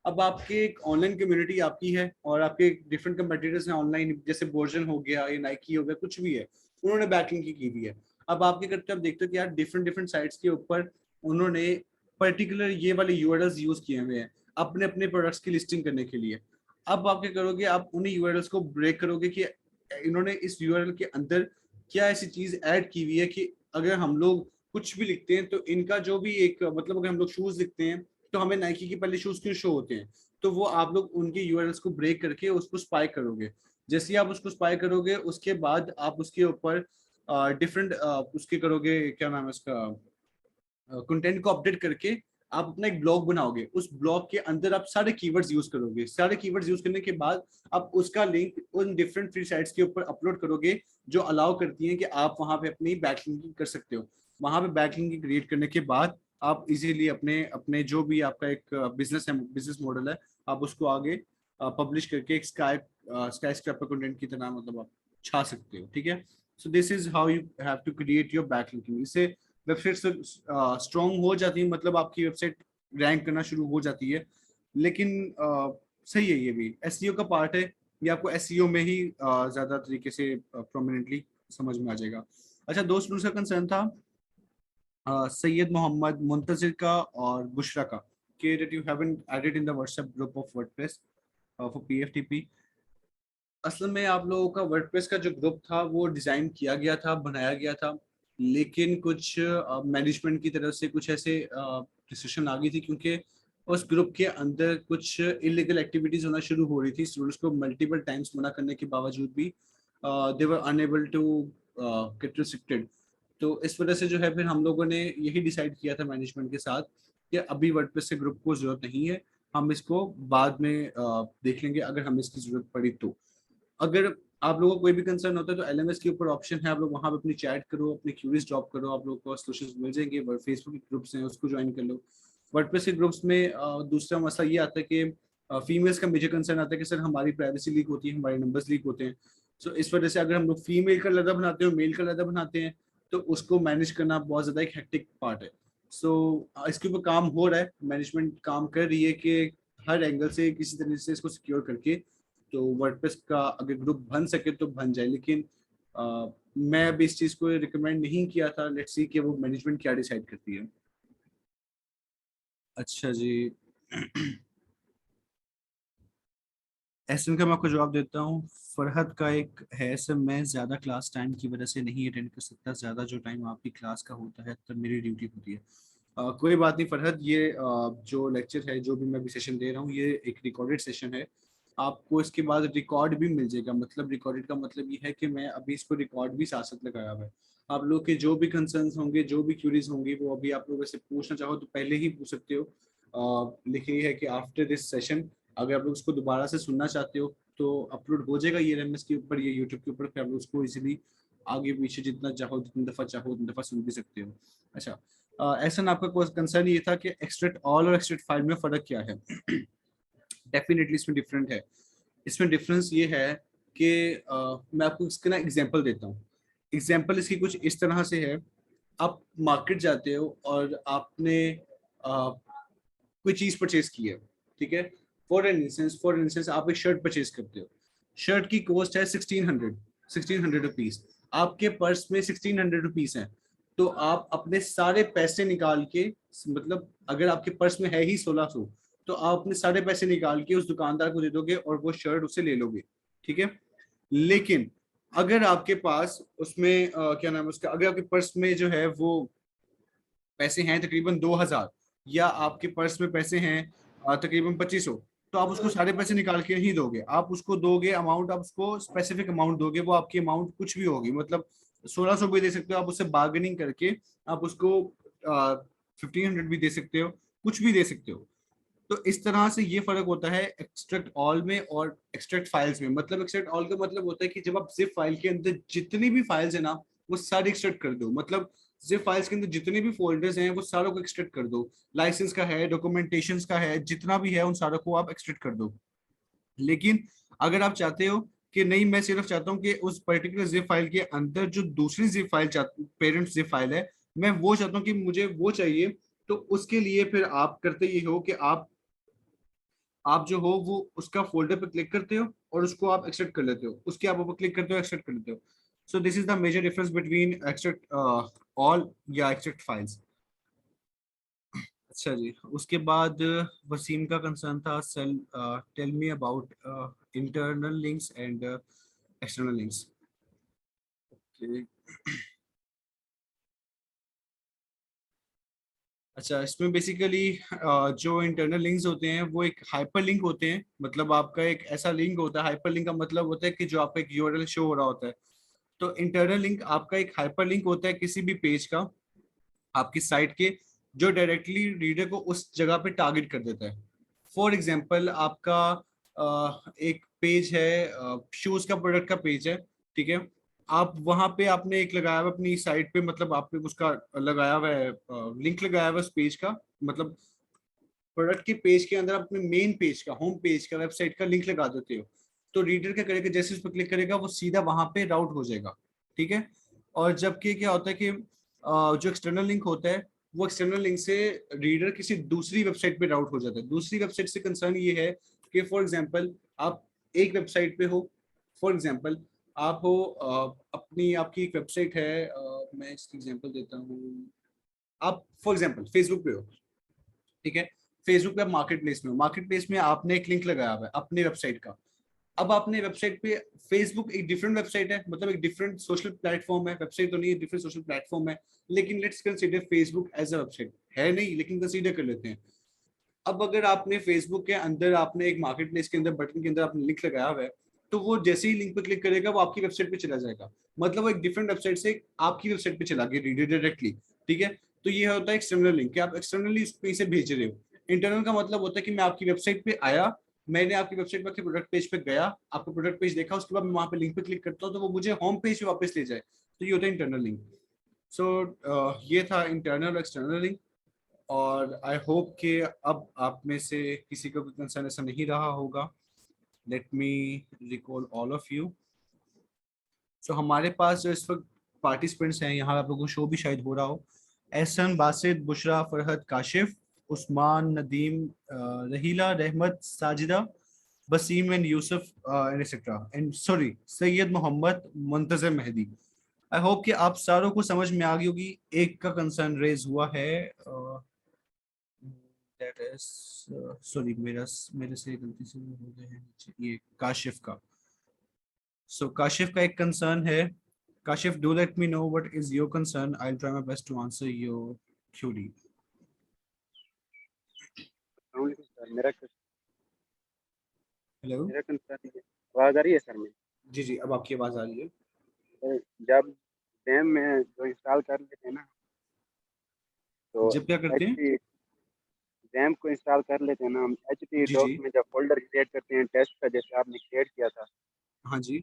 अब आपके एक ऑनलाइन कम्युनिटी आपकी है और आपके डिफरेंट कंपेटिटर्स हैं ऑनलाइन, जैसे बोर्जन हो गया या नाइकी हो गया, कुछ भी है, उन्होंने बैकलिंक की हुई है। अब आपके करते आप देखते हो कि यार डिफरेंट डिफरेंट साइट्स के ऊपर उन्होंने पर्टिकुलर ये वाले यूआरएल्स यूज किए हुए हैं अपने अपने प्रोडक्ट्स की लिस्टिंग करने के लिए। अब आप क्या करोगे, आप उन्हीं यूआरएल्स को ब्रेक करोगे कि इन्होंने इस यूआरएल के अंदर क्या ऐसी चीज ऐड की हुई है कि अगर हम लोग कुछ भी लिखते हैं तो इनका जो भी एक मतलब अगर हम लोग शूज लिखते हैं तो हमें नाइकी के पहले शूज क्यों शो होते हैं। तो वो आप लोग उनके यूआरएल्स को ब्रेक करके उसको स्पाई करोगे। जैसे ही आप उसको स्पाई करोगे उसके बाद आप उसके ऊपर डिफरेंट उसके करोगे, क्या नाम है उसका, कंटेंट को अपडेट करके आप अपना एक ब्लॉग बनाओगे। उस ब्लॉग के अंदर आप सारे कीवर्ड्स यूज करोगे। सारे कीवर्ड्स यूज करने के बाद आप उसका लिंक उन डिफरेंट फ्री साइट्स के ऊपर अपलोड करोगे जो अलाउ करती हैं कि आप वहां पे अपनी बैकलिंकिंग कर सकते हो। वहां पे बैकलिंकिंग क्रिएट करने के बाद आप इजीली अपने अपने जो भी आपका एक बिजनेस है, बिजनेस मॉडल है, आप उसको आगे पब्लिश करके एक स्काई स्क्रैपर कंटेंट की तरह मतलब आप छा सकते हो, ठीक है। So this is how you have to create your backlinking. इससे वेबसाइट स्ट्रॉन्ग हो जाती है, मतलब आपकी वेबसाइट रैंक करना शुरू हो जाती है। लेकिन सही है, ये भी एसईओ का पार्ट है, ये आपको एसईओ में ही ज्यादा तरीके से प्रोमिनेंटली समझ में आ जाएगा। अच्छा, दो स्टूडेंट्स का कंसर्न था सैयद मोहम्मद मुंतजिर का और बुशरा का, कि that you haven't added in the WhatsApp group of WordPress for PFTP। असल में आप लोगों का वर्डप्रेस का जो ग्रुप था वो डिजाइन किया गया था, बनाया गया था, लेकिन कुछ मैनेजमेंट की तरफ से कुछ ऐसे डिसीजन आ गई थी, क्योंकि उस ग्रुप के अंदर कुछ इलीगल एक्टिविटीज होना शुरू हो रही थी। स्टूडेंट्स को मल्टीपल टाइम्स मना करने के बावजूद भी दे वर अनएबल टू गेट रिस्ट्रिक्टेड। तो इस वजह से जो है फिर हम लोगों ने यही डिसाइड किया था मैनेजमेंट के साथ कि अभी वर्डप्रेस के ग्रुप को जरूरत नहीं है, हम इसको बाद में देख लेंगे अगर हमें इसकी जरूरत पड़ी तो। अगर आप लोगों को कोई भी कंसर्न होता है तो एलएमएस के ऊपर ऑप्शन है, आप लोग वहां पे अपनी चैट करो, अपनी क्यूरीज ड्रॉप करो, आप लोगों को सोल्यूशंस मिल जाएंगे। फेसबुक के ग्रुप्स हैं उसको ज्वाइन कर लो। वर्डप्रेस के ग्रुप्स में दूसरा मसला ये आता है कि फीमेल्स का मेजर कंसर्न आता है कि सर हमारी प्राइवेसी लीक होती है, हमारे नंबर्स लीक होते हैं। सो इस वजह से अगर हम लोग फीमेल का लदा बनाते हो, मेल का लदा बनाते हैं, तो उसको मैनेज करना बहुत ज्यादा एक हेक्टिक पार्ट है। सो इसके ऊपर काम हो रहा है, मैनेजमेंट काम कर रही है कि हर एंगल से किसी तरह से इसको सिक्योर करके तो वर्डप्रेस का अगर ग्रुप बन सके तो बन जाए। लेकिन मैं अभी इस चीज को रिकमेंड नहीं किया था, लेट्स सी कि वो मैनेजमेंट क्या डिसाइड करती है। अच्छा जी। एसएम का मैं आपको जवाब देता हूँ। फरहद का एक है सर, मैं ज़्यादा क्लास टाइम की वजह से नहीं अटेंड कर सकता, ज़्यादा जो टाइम आपकी क्लास का होता है तब मेरी ड्यूटी होती है। कोई बात नहीं फरहद, ये जो लेक्चर है, जो भी मैं अभी सेशन दे रहा हूँ, ये एक रिकॉर्डेड सेशन है। आपको इसके बाद रिकॉर्ड भी मिल जाएगा। मतलब रिकॉर्डेड का मतलब ये है कि मैं अभी इसको रिकॉर्ड भी साथ साथ लगाया हुआ है। आप लोग के जो भी कंसर्न्स होंगे, जो भी क्यूरीज होंगी, वो अभी आप लोग से पूछना चाहो तो पहले ही पूछ सकते हो। लेकिन ये है कि आफ्टर दिस सेशन अगर आप लोग उसको दोबारा से सुनना चाहते हो तो अपलोड हो जाएगा ये एमएस के ऊपर, ये यूट्यूब के ऊपर, फिर आप लोग उसको इजीली आगे पीछे जितना चाहो, जितनी दफा चाहो उतनी दफा सुन भी सकते हो। अच्छा, ऐसा ना आपका कंसर्न ये था कि एक्सट्रैक्ट ऑल और एक्सट्रैक्ट फाइल में फर्क क्या है। डेफिनेटली इसमें डिफरेंट है। इसमें डिफरेंस ये है कि मैं आपको इसका ना एग्जांपल देता हूँ। एग्जांपल इसकी कुछ इस तरह से है। आप मार्केट जाते हो और आपने कोई चीज परचेज की है, ठीक है। फॉर इंस्टेंस आप एक शर्ट परचेज करते हो। शर्ट की कॉस्ट है 1600 रुपीज। आपके पर्स में 1600 रुपीज है। तो आप अपने सारे पैसे निकाल के, मतलब अगर आपके पर्स में है ही 1600, तो आप अपने सारे पैसे निकाल के उस दुकानदार को दे दोगे और वो शर्ट उससे ले लोगे, ठीक है। लेकिन अगर आपके पास उसमें क्या नाम है उसका, अगर आपके पर्स में जो है वो पैसे हैं तकरीबन 2000, या आपके पर्स में पैसे हैं तकरीबन 2500, तो आप उसको सारे पैसे निकाल के नहीं दोगे। आप उसको दोगे अमाउंट, आप उसको स्पेसिफिक अमाउंट दोगे। वो आपकी अमाउंट कुछ भी होगी, मतलब 1600 भी दे सकते हो आप उससे बार्गेनिंग करके, आप उसको 1500 भी दे सकते हो, कुछ भी दे सकते हो। तो इस तरह से ये फर्क होता है एक्सट्रैक्ट ऑल में और एक्सट्रैक्ट फाइल्स में। मतलब एक्सट्रैक्ट ऑल का मतलब होता है कि जब आप जिप फाइल के अंदर जितनी भी फाइल्स है ना, वो सारी एक्सट्रैक्ट कर दो। मतलब जिप फाइल्स के अंदर जितने भी फोल्डर्स हैं वो सारों को एक्सट्रैक्ट कर दो। लाइसेंस का है, डॉक्यूमेंटेशन का है, जितना भी है उन सारों को आप एक्सट्रैक्ट कर दो। लेकिन अगर आप चाहते हो कि नहीं, मैं सिर्फ चाहता हूँ कि उस पर्टिकुलर जिप फाइल के अंदर जो दूसरी zip file parent zip file है, मैं वो चाहता हूँ कि मुझे वो चाहिए, तो उसके लिए फिर आप करते ये हो कि आप जो हो वो उसका फोल्डर पे क्लिक करते हो और उसको आप एक्सट्रैक्ट कर लेते हो, उसके आप ऊपर क्लिक करते हो, एक्सट्रैक्ट कर लेते हो। So this is the major difference between extract all या एक्सट्रैक्ट फाइल्स। अच्छा जी, उसके बाद वसीम का कंसर्न था सेल tell me about internal links and external links. अच्छा, इसमें बेसिकली जो इंटरनल लिंक्स होते हैं वो एक हाइपर लिंक होते हैं। मतलब आपका एक ऐसा लिंक होता है, हाइपर लिंक का मतलब होता है कि जो आपका एक यूआरएल शो हो रहा होता है। तो इंटरनल लिंक आपका एक हाइपर लिंक होता है किसी भी पेज का, आपकी साइट के, जो डायरेक्टली रीडर को उस जगह पे टारगेट कर देता है। फॉर एग्जांपल आपका एक पेज है, शूज का प्रोडक्ट का पेज है, ठीक है। आप वहां पे आपने एक लगाया हुआ अपनी साइट पे, मतलब आपने उसका लगाया हुआ है, लिंक लगाया हुआ है उस पेज का, मतलब प्रोडक्ट के पेज के अंदर अपने मेन पेज का, होम पेज का, वेबसाइट का लिंक लगा देते हो, तो रीडर क्या करेगा, जैसे उस पर क्लिक करेगा वो सीधा वहां पे राउट हो जाएगा। ठीक है। और जबकि क्या होता है कि जो एक्सटर्नल लिंक होता है, वो एक्सटर्नल लिंक से रीडर किसी दूसरी वेबसाइट पे राउट हो जाता है। दूसरी वेबसाइट से कंसर्न ये है कि फॉर एग्जांपल आप एक वेबसाइट पे हो, फॉर एग्जांपल आप हो अपनी आपकी एक वेबसाइट है, मैं इसकी एग्जांपल देता हूँ। आप फॉर एग्जांपल फेसबुक पे हो, ठीक है। फेसबुक पे आप मार्केट प्लेस में हो, मार्केट प्लेस में आपने एक लिंक लगाया हुआ है अपनी वेबसाइट का। अब आपने वेबसाइट पे, फेसबुक एक डिफरेंट वेबसाइट है, मतलब एक डिफरेंट सोशल प्लेटफॉर्म है, वेबसाइट तो नहीं है, डिफरेंट सोशल प्लेटफॉर्म है, लेकिन let's consider Facebook as a website, है नहीं लेकिन कंसीडर कर लेते हैं। अब अगर आपने फेसबुक के अंदर आपने एक मार्केट प्लेस के अंदर बटन के अंदर आपने लिंक लगाया हुआ है, तो वो जैसे ही लिंक पे क्लिक करेगा वो आपकी वेबसाइट पे चला जाएगा, मतलब वो एक डिफरेंट वेबसाइट से आपकी वेबसाइट पे चला गया रीडर डायरेक्टली। ठीक है। तो ये होता है एक्सटर्नल लिंक, आप एक्सटर्नली इसे भेज रहे हो। इंटरनल का मतलब होता है कि मैं आपकी वेबसाइट पे आया, मैंने आपकी वेबसाइट पर प्रोडक्ट पेज पे गया, आपका प्रोडक्ट पेज देखा, उसके बाद मैं वहां पे लिंक पे क्लिक करता हूँ तो वो मुझे होम पेज पे वापस ले जाए, तो ये होता है इंटरनल लिंक। सो ये था इंटरनल और एक्सटर्नल लिंक। और आई होप कि अब आप में से किसी को भी कंसर्न ऐसा नहीं रहा होगा। Let me recall all of you. So हमारे पास जो इस वक्त पार्टिसिपेंट्स हैं यहाँ, आप लोगों को शो भी शायद हो रहा हो। Ehsan, Basit, Bushra, Farhad, Kashif, Usman, Nadeem, Raheela, Rahmat, Sajida, Basim and Yusuf and etcetera, and sorry Syed Mohammad, Muntazar Mehdi. I hope कि आप सारों को समझ में आ गई होगी। एक का कंसर्न रेज हुआ है, दैट इज सॉरी, मेरे से गलती से हो गए हैं नीचे, ये काशिफ का। सो काशिफ का एक कंसर्न है। Kashif, do let me know what is your concern, I will try my best to answer your query. Sir मेरा हेलो। मेरा कंसर्न ये आवाज़ आ रही है सर मेरी? जी जी, अब आपकी आवाज आ रही है। सर, जब डैम में जो इंस्टॉल कर लेते हैं ना, तो जब क्या एच करते हैं? पी डैम को इंस्टॉल कर लेते हैं ना हम, एच पी जी जी। डॉक्स में जब फोल्डर क्रिएट करते हैं टेस्ट का, जैसे आपने क्रिएट किया था, हाँ जी।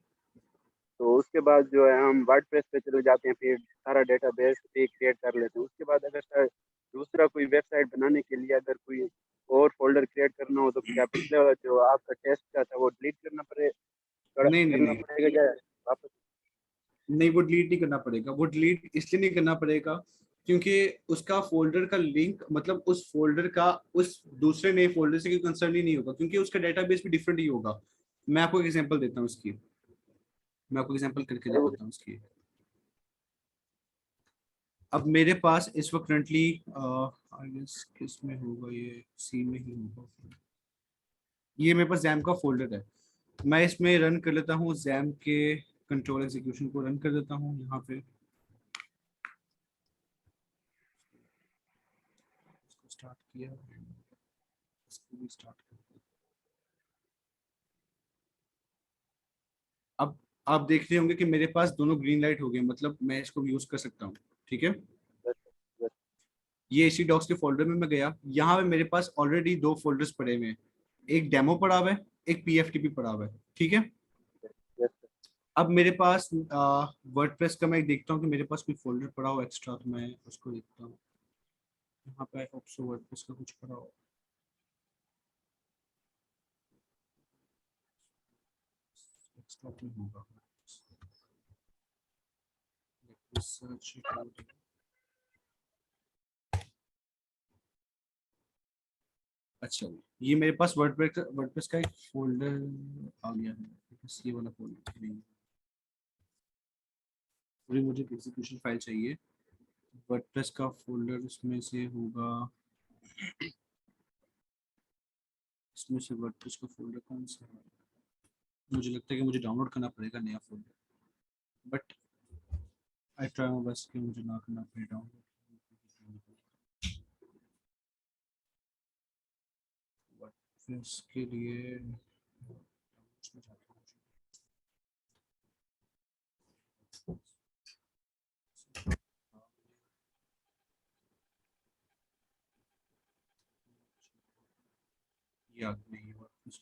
तो उसके बाद जो है हम वर्डप्रेस पे चले जाते हैं, फिर सारा डेटाबेस भी क्रिएट कर लेते हैं। उसके बाद अगर सर दूसरा कोई वेबसाइट बनाने के लिए अगर कोई और फोल्डर क्रिएट करना हो, तो क्या पिछले वाला जो आपका टेस्ट का था वो डिलीट नहीं नहीं करना नहीं पड़ेगा या वापस? नहीं, वो डिलीट नहीं करना पड़ेगा। वो डिलीट इसलिए नहीं करना पड़ेगा क्योंकि उसका फोल्डर का लिंक, मतलब उस फोल्डर का उस दूसरे नए फोल्डर से कोई कंसर्न ही नहीं होगा, क्योंकि उसका डेटाबेस भी डिफरेंट ही होगा। मैं आपको एक एग्जांपल देता हूँ इसकी, मैं आपको एग्जांपल करके दिखाता हूँ इसकी। अब मेरे पास इस वक्त करंटली आई गेस किस में होगा, ये सी में ही होगा। ये मेरे पास जैम का फोल्डर है, मैं इसमें रन कर लेता हूँ जैम के कंट्रोल एग्जीक्यूशन को रन कर देता हूँ यहाँ पे। इसको स्टार्ट किया, इसको भी स्टार्ट कर। अब आप देख रहे होंगे कि मेरे पास दोनों ग्रीन लाइट हो गए, मतलब मैं इसको यूज कर सकता हूँ। ठीक है। बस बस ये एसी डॉक्स के फोल्डर में मैं गया, यहाँ पे मेरे पास ऑलरेडी दो फोल्डर्स पड़े हुए हैं, एक डेमो पड़ा हुआ है, एक पीएफटीपी पड़ा हुआ है। ठीक है। बस अब मेरे पास वर्डप्रेस का मैं देखता हूँ कि मेरे पास कोई फोल्डर पड़ा हो एक्स्ट्रा, तो मैं उसको देखता हूँ। यहाँ पे होप सो वर्डप्रेस का कुछ पड़ा हो, एक्स्ट्रा नहीं होगा। Search it out. अच्छा, ये मेरे पास वर्डप्रेस का एक फोल्डर आ गया है, बस ये वाला फोल्डर नहीं। पूरी मुझे एग्जीक्यूशन फाइल चाहिए, वर्डप्रेस का फोल्डर इसमें से होगा, इसमें से वर्डप्रेस का फोल्डर कौन सा है? मुझे लगता है कि मुझे डाउनलोड करना पड़ेगा नया folder, but I try my best कि मुझे ना करना पड़े डाउनलोड। वर्डप्रेस के लिए उसमें जाता हूँ। याद नहीं वर्डप्रेस।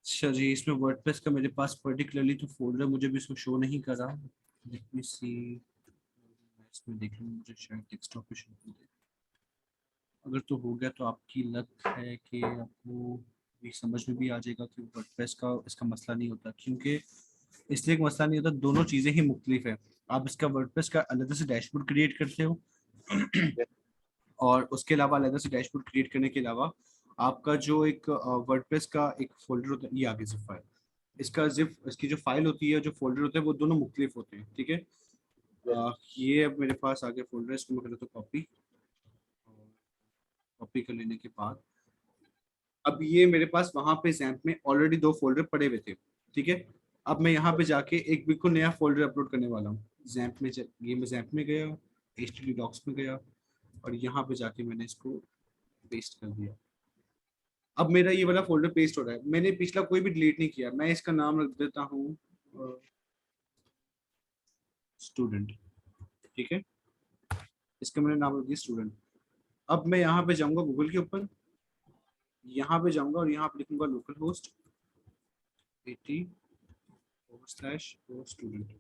अच्छा जी, इसमें वर्डप्रेस का मेरे पास पर्टिकुलरली तो फोल्डर मुझे भी इसको शो नहीं कर रहा। लेट मी सी, इसमें देख लूँ, मुझे शायद डेस्कटॉप पे शो कर दे। अगर तो हो गया तो आपकी लक है कि आपको भी समझ में भी आ जाएगा कि वर्डप्रेस का इसका मसला नहीं होता। क्योंकि इसलिए एक मसला नहीं होता, दोनों चीज़ें ही मुख्तलिफ है। आप इसका वर्डप्रेस का अलग से डैशबोर्ड क्रिएट करते हो और उसके अलावा अलग से डैशबोर्ड क्रिएट करने के अलावा आपका जो एक वर्डप्रेस का एक फोल्डर होता है, ये आगे जिप फाइल, इसका जिप, इसकी जो फाइल होती है, जो फोल्डर होते हैं, वो दोनों मुख्तलिफ होते हैं। ठीक है, ये अब मेरे पास आगे फोल्डर है, इसको मैं कर देता हूँ कॉपी। कॉपी कर लेने के बाद अब ये मेरे पास वहां पे जैम्प में ऑलरेडी 2 फोल्डर पड़े हुए थे। ठीक है, अब मैं यहाँ पे जाके एक बिल्कुल नया फोल्डर अपलोड करने वाला हूँ जैम्प में। ये मैं जैम्प में गया, HTTP डॉक्स में गया और यहाँ पे जाके मैंने इसको पेस्ट कर दिया। अब मेरा ये वाला फोल्डर पेस्ट हो रहा है। मैंने पिछला कोई भी डिलीट नहीं किया। मैं इसका नाम रख देता हूँ स्टूडेंट। ठीक है, इसका मैंने नाम रख दिया स्टूडेंट। अब मैं यहाँ पे जाऊंगा गूगल के ऊपर, यहाँ पे जाऊंगा और यहाँ पे लिखूंगा लोकल होस्ट 80/स्टूडेंट।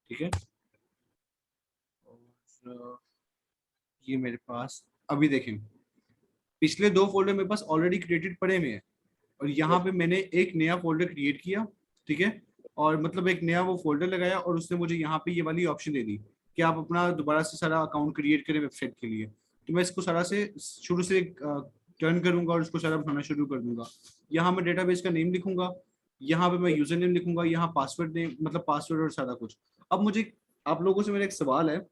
ठीक है, और ये मेरे पास अभी देखें पिछले 2 फोल्डर मेरे पास ऑलरेडी क्रिएटेड पड़े हुए हैं और यहाँ पे मैंने एक नया फोल्डर क्रिएट किया। ठीक है, और मतलब एक नया वो फोल्डर लगाया और उसने मुझे यहाँ पे ये वाली ऑप्शन दे दी कि आप अपना दोबारा से सारा अकाउंट क्रिएट करें वेबसाइट के लिए। तो मैं इसको सारा से शुरू से टर्न करूंगा और इसको सारा बनाना शुरू कर दूंगा। यहाँ मैं डेटाबेस का नेम लिखूंगा, यहाँ पे मैं यूजर नेम लिखूंगा, यहाँ पासवर्ड नेम मतलब पासवर्ड और सारा कुछ। अब मुझे आप लोगों से मेरा एक सवाल है,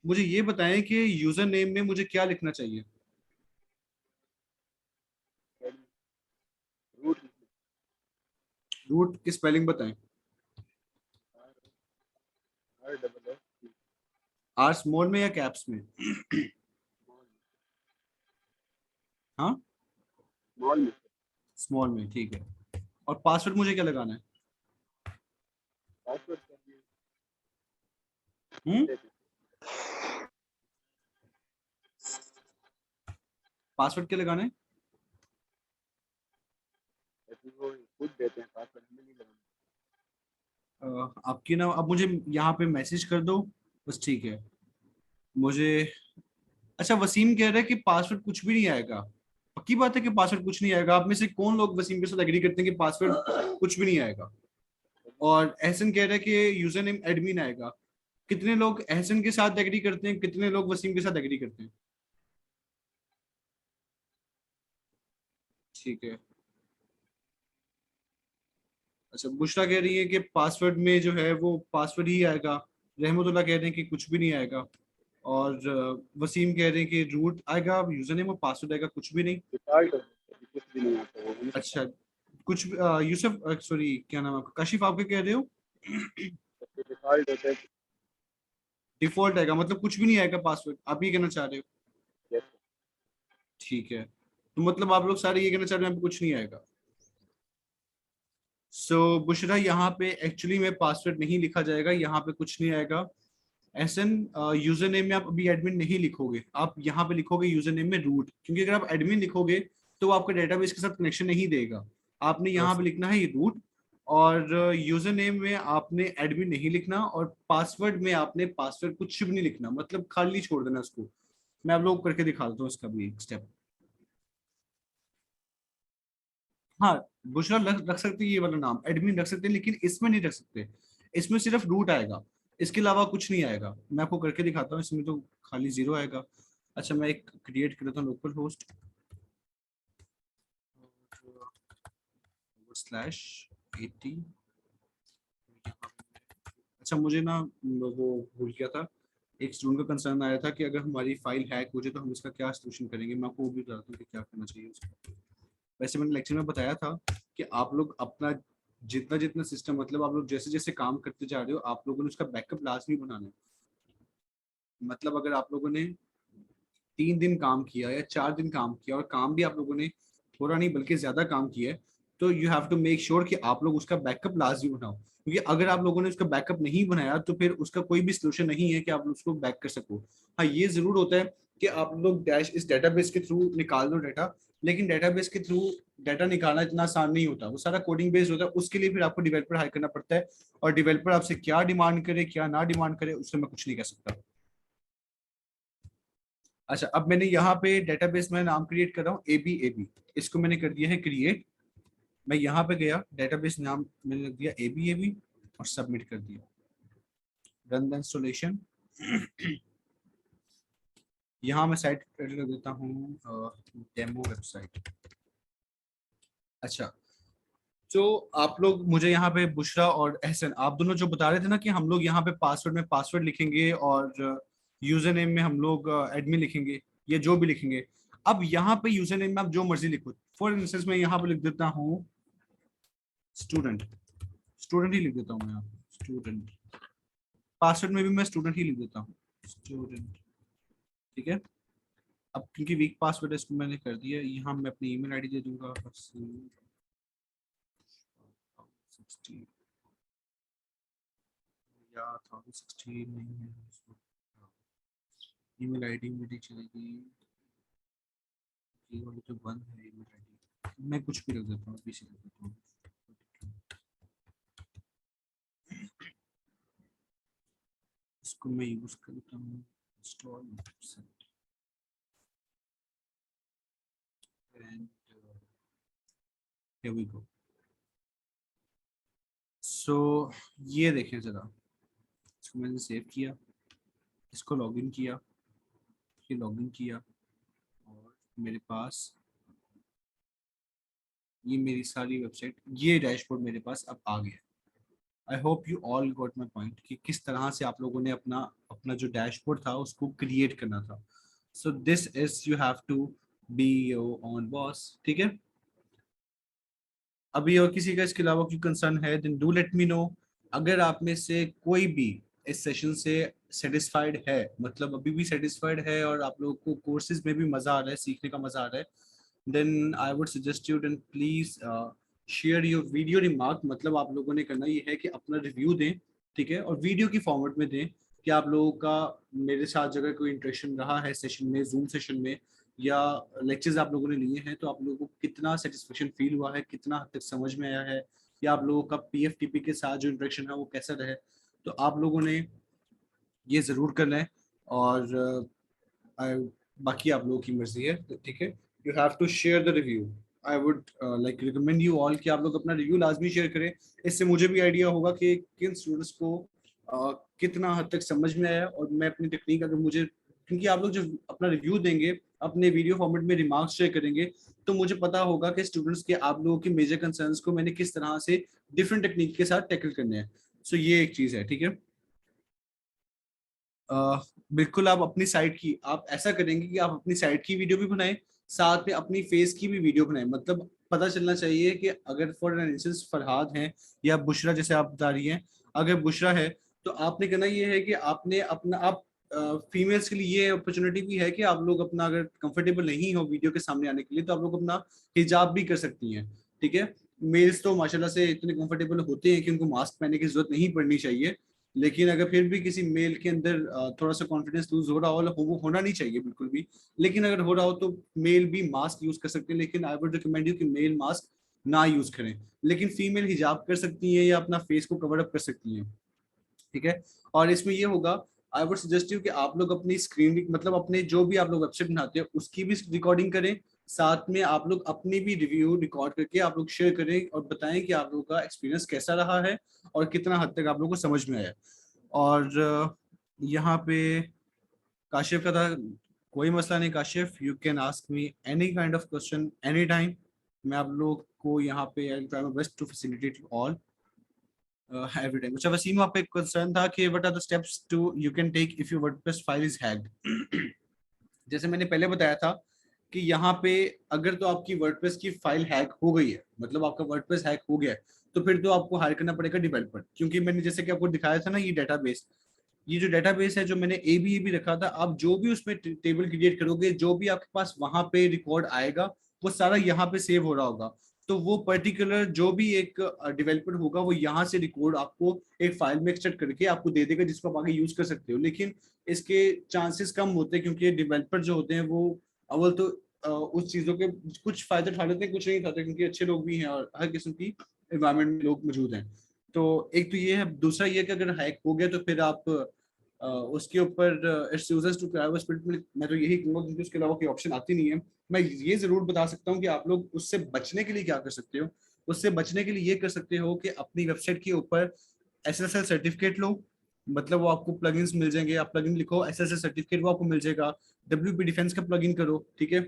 मुझे ये बताएं कि यूजर नेम में मुझे क्या लिखना चाहिए? रूट की स्पेलिंग बताएं। आर स्मॉल में या कैप्स में? हाँ, स्मॉल में। ठीक है, और पासवर्ड मुझे क्या लगाना है? पासवर्ड क्या लगाना है? आपकी ना, अब मुझे यहाँ पे मैसेज कर दो बस। ठीक है, मुझे अच्छा वसीम कह रहा है कि पासवर्ड कुछ भी नहीं आएगा। पक्की बात है कि पासवर्ड कुछ नहीं आएगा? आप में से कौन लोग वसीम के साथ एग्री करते हैं कि पासवर्ड कुछ भी नहीं आएगा? और एहसन कह रहा है कि यूजर नेम एडमिन आएगा। कितने लोग एहसन के साथ एग्री करते हैं, कितने लोग वसीम के साथ एग्री करते हैं? ठीक है, अच्छा बुशरा कह रही है कि पासवर्ड में जो है वो पासवर्ड ही आएगा। रहमतुल्लाह कह रहे हैं कि कुछ भी नहीं आएगा। और वसीम कह रहे हैं कि रूट आएगा, यूजर नेम और पासवर्ड आएगा, कुछ भी नहीं। अच्छा, कुछ यूसुफ सॉरी क्या नाम है आपका, काशिफ, आप क्या कह रहे हो? डिफॉल्ट आएगा, मतलब कुछ भी नहीं आएगा पासवर्ड, आप ये कहना चाह रहे हो? ठीक है, तो मतलब आप लोग सारे ये कहना चाह रहे हैं कुछ नहीं आएगा। बुशरा यहाँ पे एक्चुअली में पासवर्ड नहीं लिखा जाएगा, यहाँ पे कुछ नहीं आएगा। एसन यूजर नेम में आप अभी एडमिन नहीं लिखोगे, आप यहाँ पे लिखोगे यूजर नेम में रूट, क्योंकि अगर आप एडमिन लिखोगे तो वो आपका डेटाबेस के साथ कनेक्शन नहीं देगा। आपने यहाँ पे लिखना है ये रूट, और यूजर नेम में आपने एडमिन नहीं लिखना, और पासवर्ड में आपने पासवर्ड कुछ भी नहीं लिखना, मतलब खाली छोड़ देना उसको। मैं आप लोगों को करके दिखा देता हूँ इसका भी एक स्टेप। हाँ, बुशरा रख सकते हैं ये वाला नाम, एडमिन रख सकते हैं, लेकिन इसमें नहीं रख सकते। इसमें सिर्फ रूट आएगा, इसके अलावा कुछ नहीं आएगा। मैं आपको करके दिखाता हूँ, इसमें तो खाली 0 आएगा। अच्छा, मैं एक क्रिएट कर देता हूँ लोकल होस्ट /80। अच्छा, मुझे ना वो भूल गया था, एक स्टूडेंट का कंसर्न आया था कि अगर हमारी फाइल हैक हो जाए तो हम इसका क्या सोल्यूशन करेंगे। मैं आपको वो भी बताता हूँ कि क्या करना चाहिए उसका। वैसे मैंने लेक्चर में बताया था कि आप लोग अपना जितना जितना सिस्टम, मतलब आप लोग जैसे जैसे काम करते जा रहे हो, आप लोगों ने उसका बैकअप लाजमी बनाना है। मतलब अगर आप लोगों ने 3 दिन काम किया या 4 दिन काम किया, और काम भी आप लोगों ने थोड़ा नहीं बल्कि ज्यादा काम किया है, तो you have to make sure कि आप लोग उसका बैकअप लाजमी बनाओ। क्योंकि अगर आप लोगों ने उसका बैकअप नहीं बनाया तो फिर उसका कोई भी सोल्यूशन नहीं है कि आप उसको बैक कर सको। हाँ, ये जरूर होता है कि आप लोग डैश इस डेटाबेस के थ्रू निकाल दो डाटा, लेकिन डेटाबेस के थ्रू डाटा निकालना इतना आसान नहीं होता, वो सारा कोडिंग बेस्ड होता है। उसके लिए फिर आपको डेवलपर हायर करना पड़ता है, और डेवलपर आपसे क्या डिमांड करे क्या ना डिमांड करे उससे मैं कुछ नहीं कह सकता। अच्छा, अब मैंने यहाँ पे डेटाबेस में नाम क्रिएट कर रहा हूँ ABAB, इसको मैंने कर दिया है क्रिएट। मैं यहाँ पे गया, डेटाबेस नाम मैंने रख दिया ABAB और सबमिट कर दिया। Run the installation. यहाँ मैं साइट कर देता हूँ डेमो वेबसाइट। अच्छा, तो आप लोग मुझे यहाँ पे बुशरा और एहसन आप दोनों जो बता रहे थे ना कि हम लोग यहाँ पे पासवर्ड में पासवर्ड लिखेंगे और यूजर नेम में हम लोग एडमिन लिखेंगे, ये जो भी लिखेंगे। अब यहाँ पे यूजर नेम में आप जो मर्जी लिखो, फॉर इंस्टेंस मैं यहाँ पे लिख देता हूँ स्टूडेंट, स्टूडेंट ही लिख देता हूँ मैं यहाँ स्टूडेंट। पासवर्ड में भी मैं स्टूडेंट ही लिख देता हूँ स्टूडेंट, ठीक है। अब क्योंकि वीक पासवर्ड है इसको मैंने कर दिया, यहाँ मैं अपनी ईमेल आईडी दे दूंगा 16 या 1016 नहीं है, ईमेल आईडी मेरी चलेगी ये वाली तो बंद है ईमेल आईडी, मैं कुछ भी रख देता हूँ, पीछे रख देता हूँ। इसको मैं यूज करता हूँ install and here we go। So ये देखें जरा, इसको मैंने सेव किया, इसको लॉगिन किया, ये लॉगिन किया और मेरे पास ये मेरी सारी वेबसाइट, ये डैशबोर्ड मेरे पास अब आ गया। I hope you all got my point कि किस तरह से आप लोगों ने अपना अपना जो डैशबोर्ड था उसको क्रिएट करना था। So this is you have to be your own boss, ठीक है। अभी और किसी का इसके अलावा कोई कंसर्न है then do let me know. अगर आप में से कोई भी इस सेशन से सेटिस्फाइड है, मतलब अभी भी सेटिस्फाइड है और आप लोगों को कोर्सेज में भी मजा आ रहा है, सीखने का मजा आ रहा है, then I would suggest you then please share your video remark. मतलब आप लोगों ने करना ये है कि अपना रिव्यू दें, ठीक है, और वीडियो की फॉर्मेट में दें कि आप लोगों का मेरे साथ अगर कोई इंटरेक्शन रहा है सेशन में, जूम सेशन में या लेक्चर्स आप लोगों ने लिए हैं, तो आप लोगों को कितना सेटिस्फेक्शन फील हुआ है, कितना हद तक समझ में आया है, या आप लोगों का PFTP के साथ जो इंटरेक्शन है वो कैसा रहे। तो आप लोगों ने ये ज़रूर करना है, और बाकी आप लोगों की मर्जी है, ठीक है। You have to share the review. I would like recommend you all कि आप लोग अपना रिव्यू लाजमी शेयर करें। इससे मुझे भी आइडिया होगा कि किन स्टूडेंट्स को कितना हद तक समझ में आया, और मैं अपनी टेक्निक अगर मुझे, क्योंकि आप लोग जब अपना रिव्यू देंगे अपने वीडियो फॉर्मेट में रिमार्क्स शेयर करेंगे, तो मुझे पता होगा कि स्टूडेंट्स के आप लोगों के मेजर कंसर्न्स को मैंने किस तरह से डिफरेंट टेक्निक के साथ टैकल करने हैं। सो ये एक चीज़ है, ठीक है। बिल्कुल आप अपनी साइट की, आप ऐसा करेंगे कि आप अपनी साइट की वीडियो भी बनाएं, साथ में अपनी फेस की भी वीडियो बनाएं। मतलब पता चलना चाहिए कि अगर फॉर इंस्टेंस फरहाद हैं या बुशरा जैसे आप बता रही हैं, अगर बुशरा है तो आपने करना ये है कि आपने अपना, आप फीमेल्स के लिए ये अपॉर्चुनिटी भी है कि आप लोग अपना अगर कंफर्टेबल नहीं हो वीडियो के सामने आने के लिए तो आप लोग अपना हिजाब भी कर सकती हैं, ठीक है। मेल्स तो माशाल्लाह से इतने कंफर्टेबल होते हैं कि उनको मास्क पहनने की जरूरत नहीं पड़नी चाहिए, लेकिन अगर फिर भी किसी मेल के अंदर थोड़ा सा कॉन्फिडेंस लूज हो रहा हो, वो होना नहीं चाहिए बिल्कुल भी, लेकिन अगर हो रहा हो तो मेल भी मास्क यूज कर सकते हैं, लेकिन आई वुड रिकमेंड यू कि मेल मास्क ना यूज करें, लेकिन फीमेल हिजाब कर सकती हैं या अपना फेस को कवर अप कर सकती हैं, ठीक है। और इसमें ये होगा, आई वुड सजेस्ट यू कि आप लोग अपनी स्क्रीन, मतलब अपने जो भी आप लोग वेबसाइट बनाते हैं उसकी भी रिकॉर्डिंग करें, साथ में आप लोग अपनी भी रिव्यू रिकॉर्ड करके आप लोग शेयर करें और बताएं कि आप लोगों का एक्सपीरियंस कैसा रहा है और कितना हद तक आप लोगों को समझ में आया। और यहाँ पे काशिफ का था, कोई मसला नहीं Kashif, you can ask me any kind of question any time. मैं आप लोग को यहाँ पे I try my best to facilitate all every time. अच्छा वसीम, आप एक कंसर्न था कि what are the steps to you can take if your WordPress file is hacked. जैसे मैंने पहले बताया था कि यहाँ पे अगर तो आपकी वर्डप्रेस की फाइल हैक हो गई है, मतलब आपका वर्डप्रेस हैक हो गया है, तो फिर तो आपको हायर करना पड़ेगा डेवलपर, क्योंकि मैंने जैसे कि आपको दिखाया था ना ये डेटाबेस, ये जो डेटाबेस है जो मैंने ABAB रखा था, आप जो भी उसमें टेबल क्रिएट करोगे, जो भी आपके पास वहां पे रिकॉर्ड आएगा वो सारा यहाँ पे सेव हो रहा होगा। तो वो पर्टिकुलर जो भी एक डेवलपर होगा वो यहाँ से रिकॉर्ड आपको एक फाइल में एक्सट्रैक्ट करके आपको दे देगा, जिसको आप आगे यूज कर सकते हो। लेकिन इसके चांसेस कम होते हैं क्योंकि डेवलपर जो होते हैं वो अव्वल तो उस चीजों के कुछ फायदे उठा लेते हैं, कुछ नहीं उठाते, क्योंकि अच्छे लोग भी हैं और हर किस्म की एनवायरमेंट में लोग मौजूद हैं। तो एक तो ये है, दूसरा ये है कि अगर हैक हो गया तो फिर आप उसके ऊपर its users to private spirit में, मैं तो यही कहूंगा, क्योंकि उसके अलावा कोई ऑप्शन आती नहीं है। मैं ये जरूर बता सकता हूँ कि आप लोग उससे बचने के लिए क्या कर सकते हो। उससे बचने के लिए ये कर सकते हो कि अपनी वेबसाइट के ऊपर एसएसएल सर्टिफिकेट लो, मतलब वो आपको प्लगइन्स मिल जाएंगे, आप प्लगइन लिखो एसएसएल सर्टिफिकेट, वो आपको मिल जाएगा। डब्ल्यूपी डिफेंस का प्लगइन करो, ठीक है।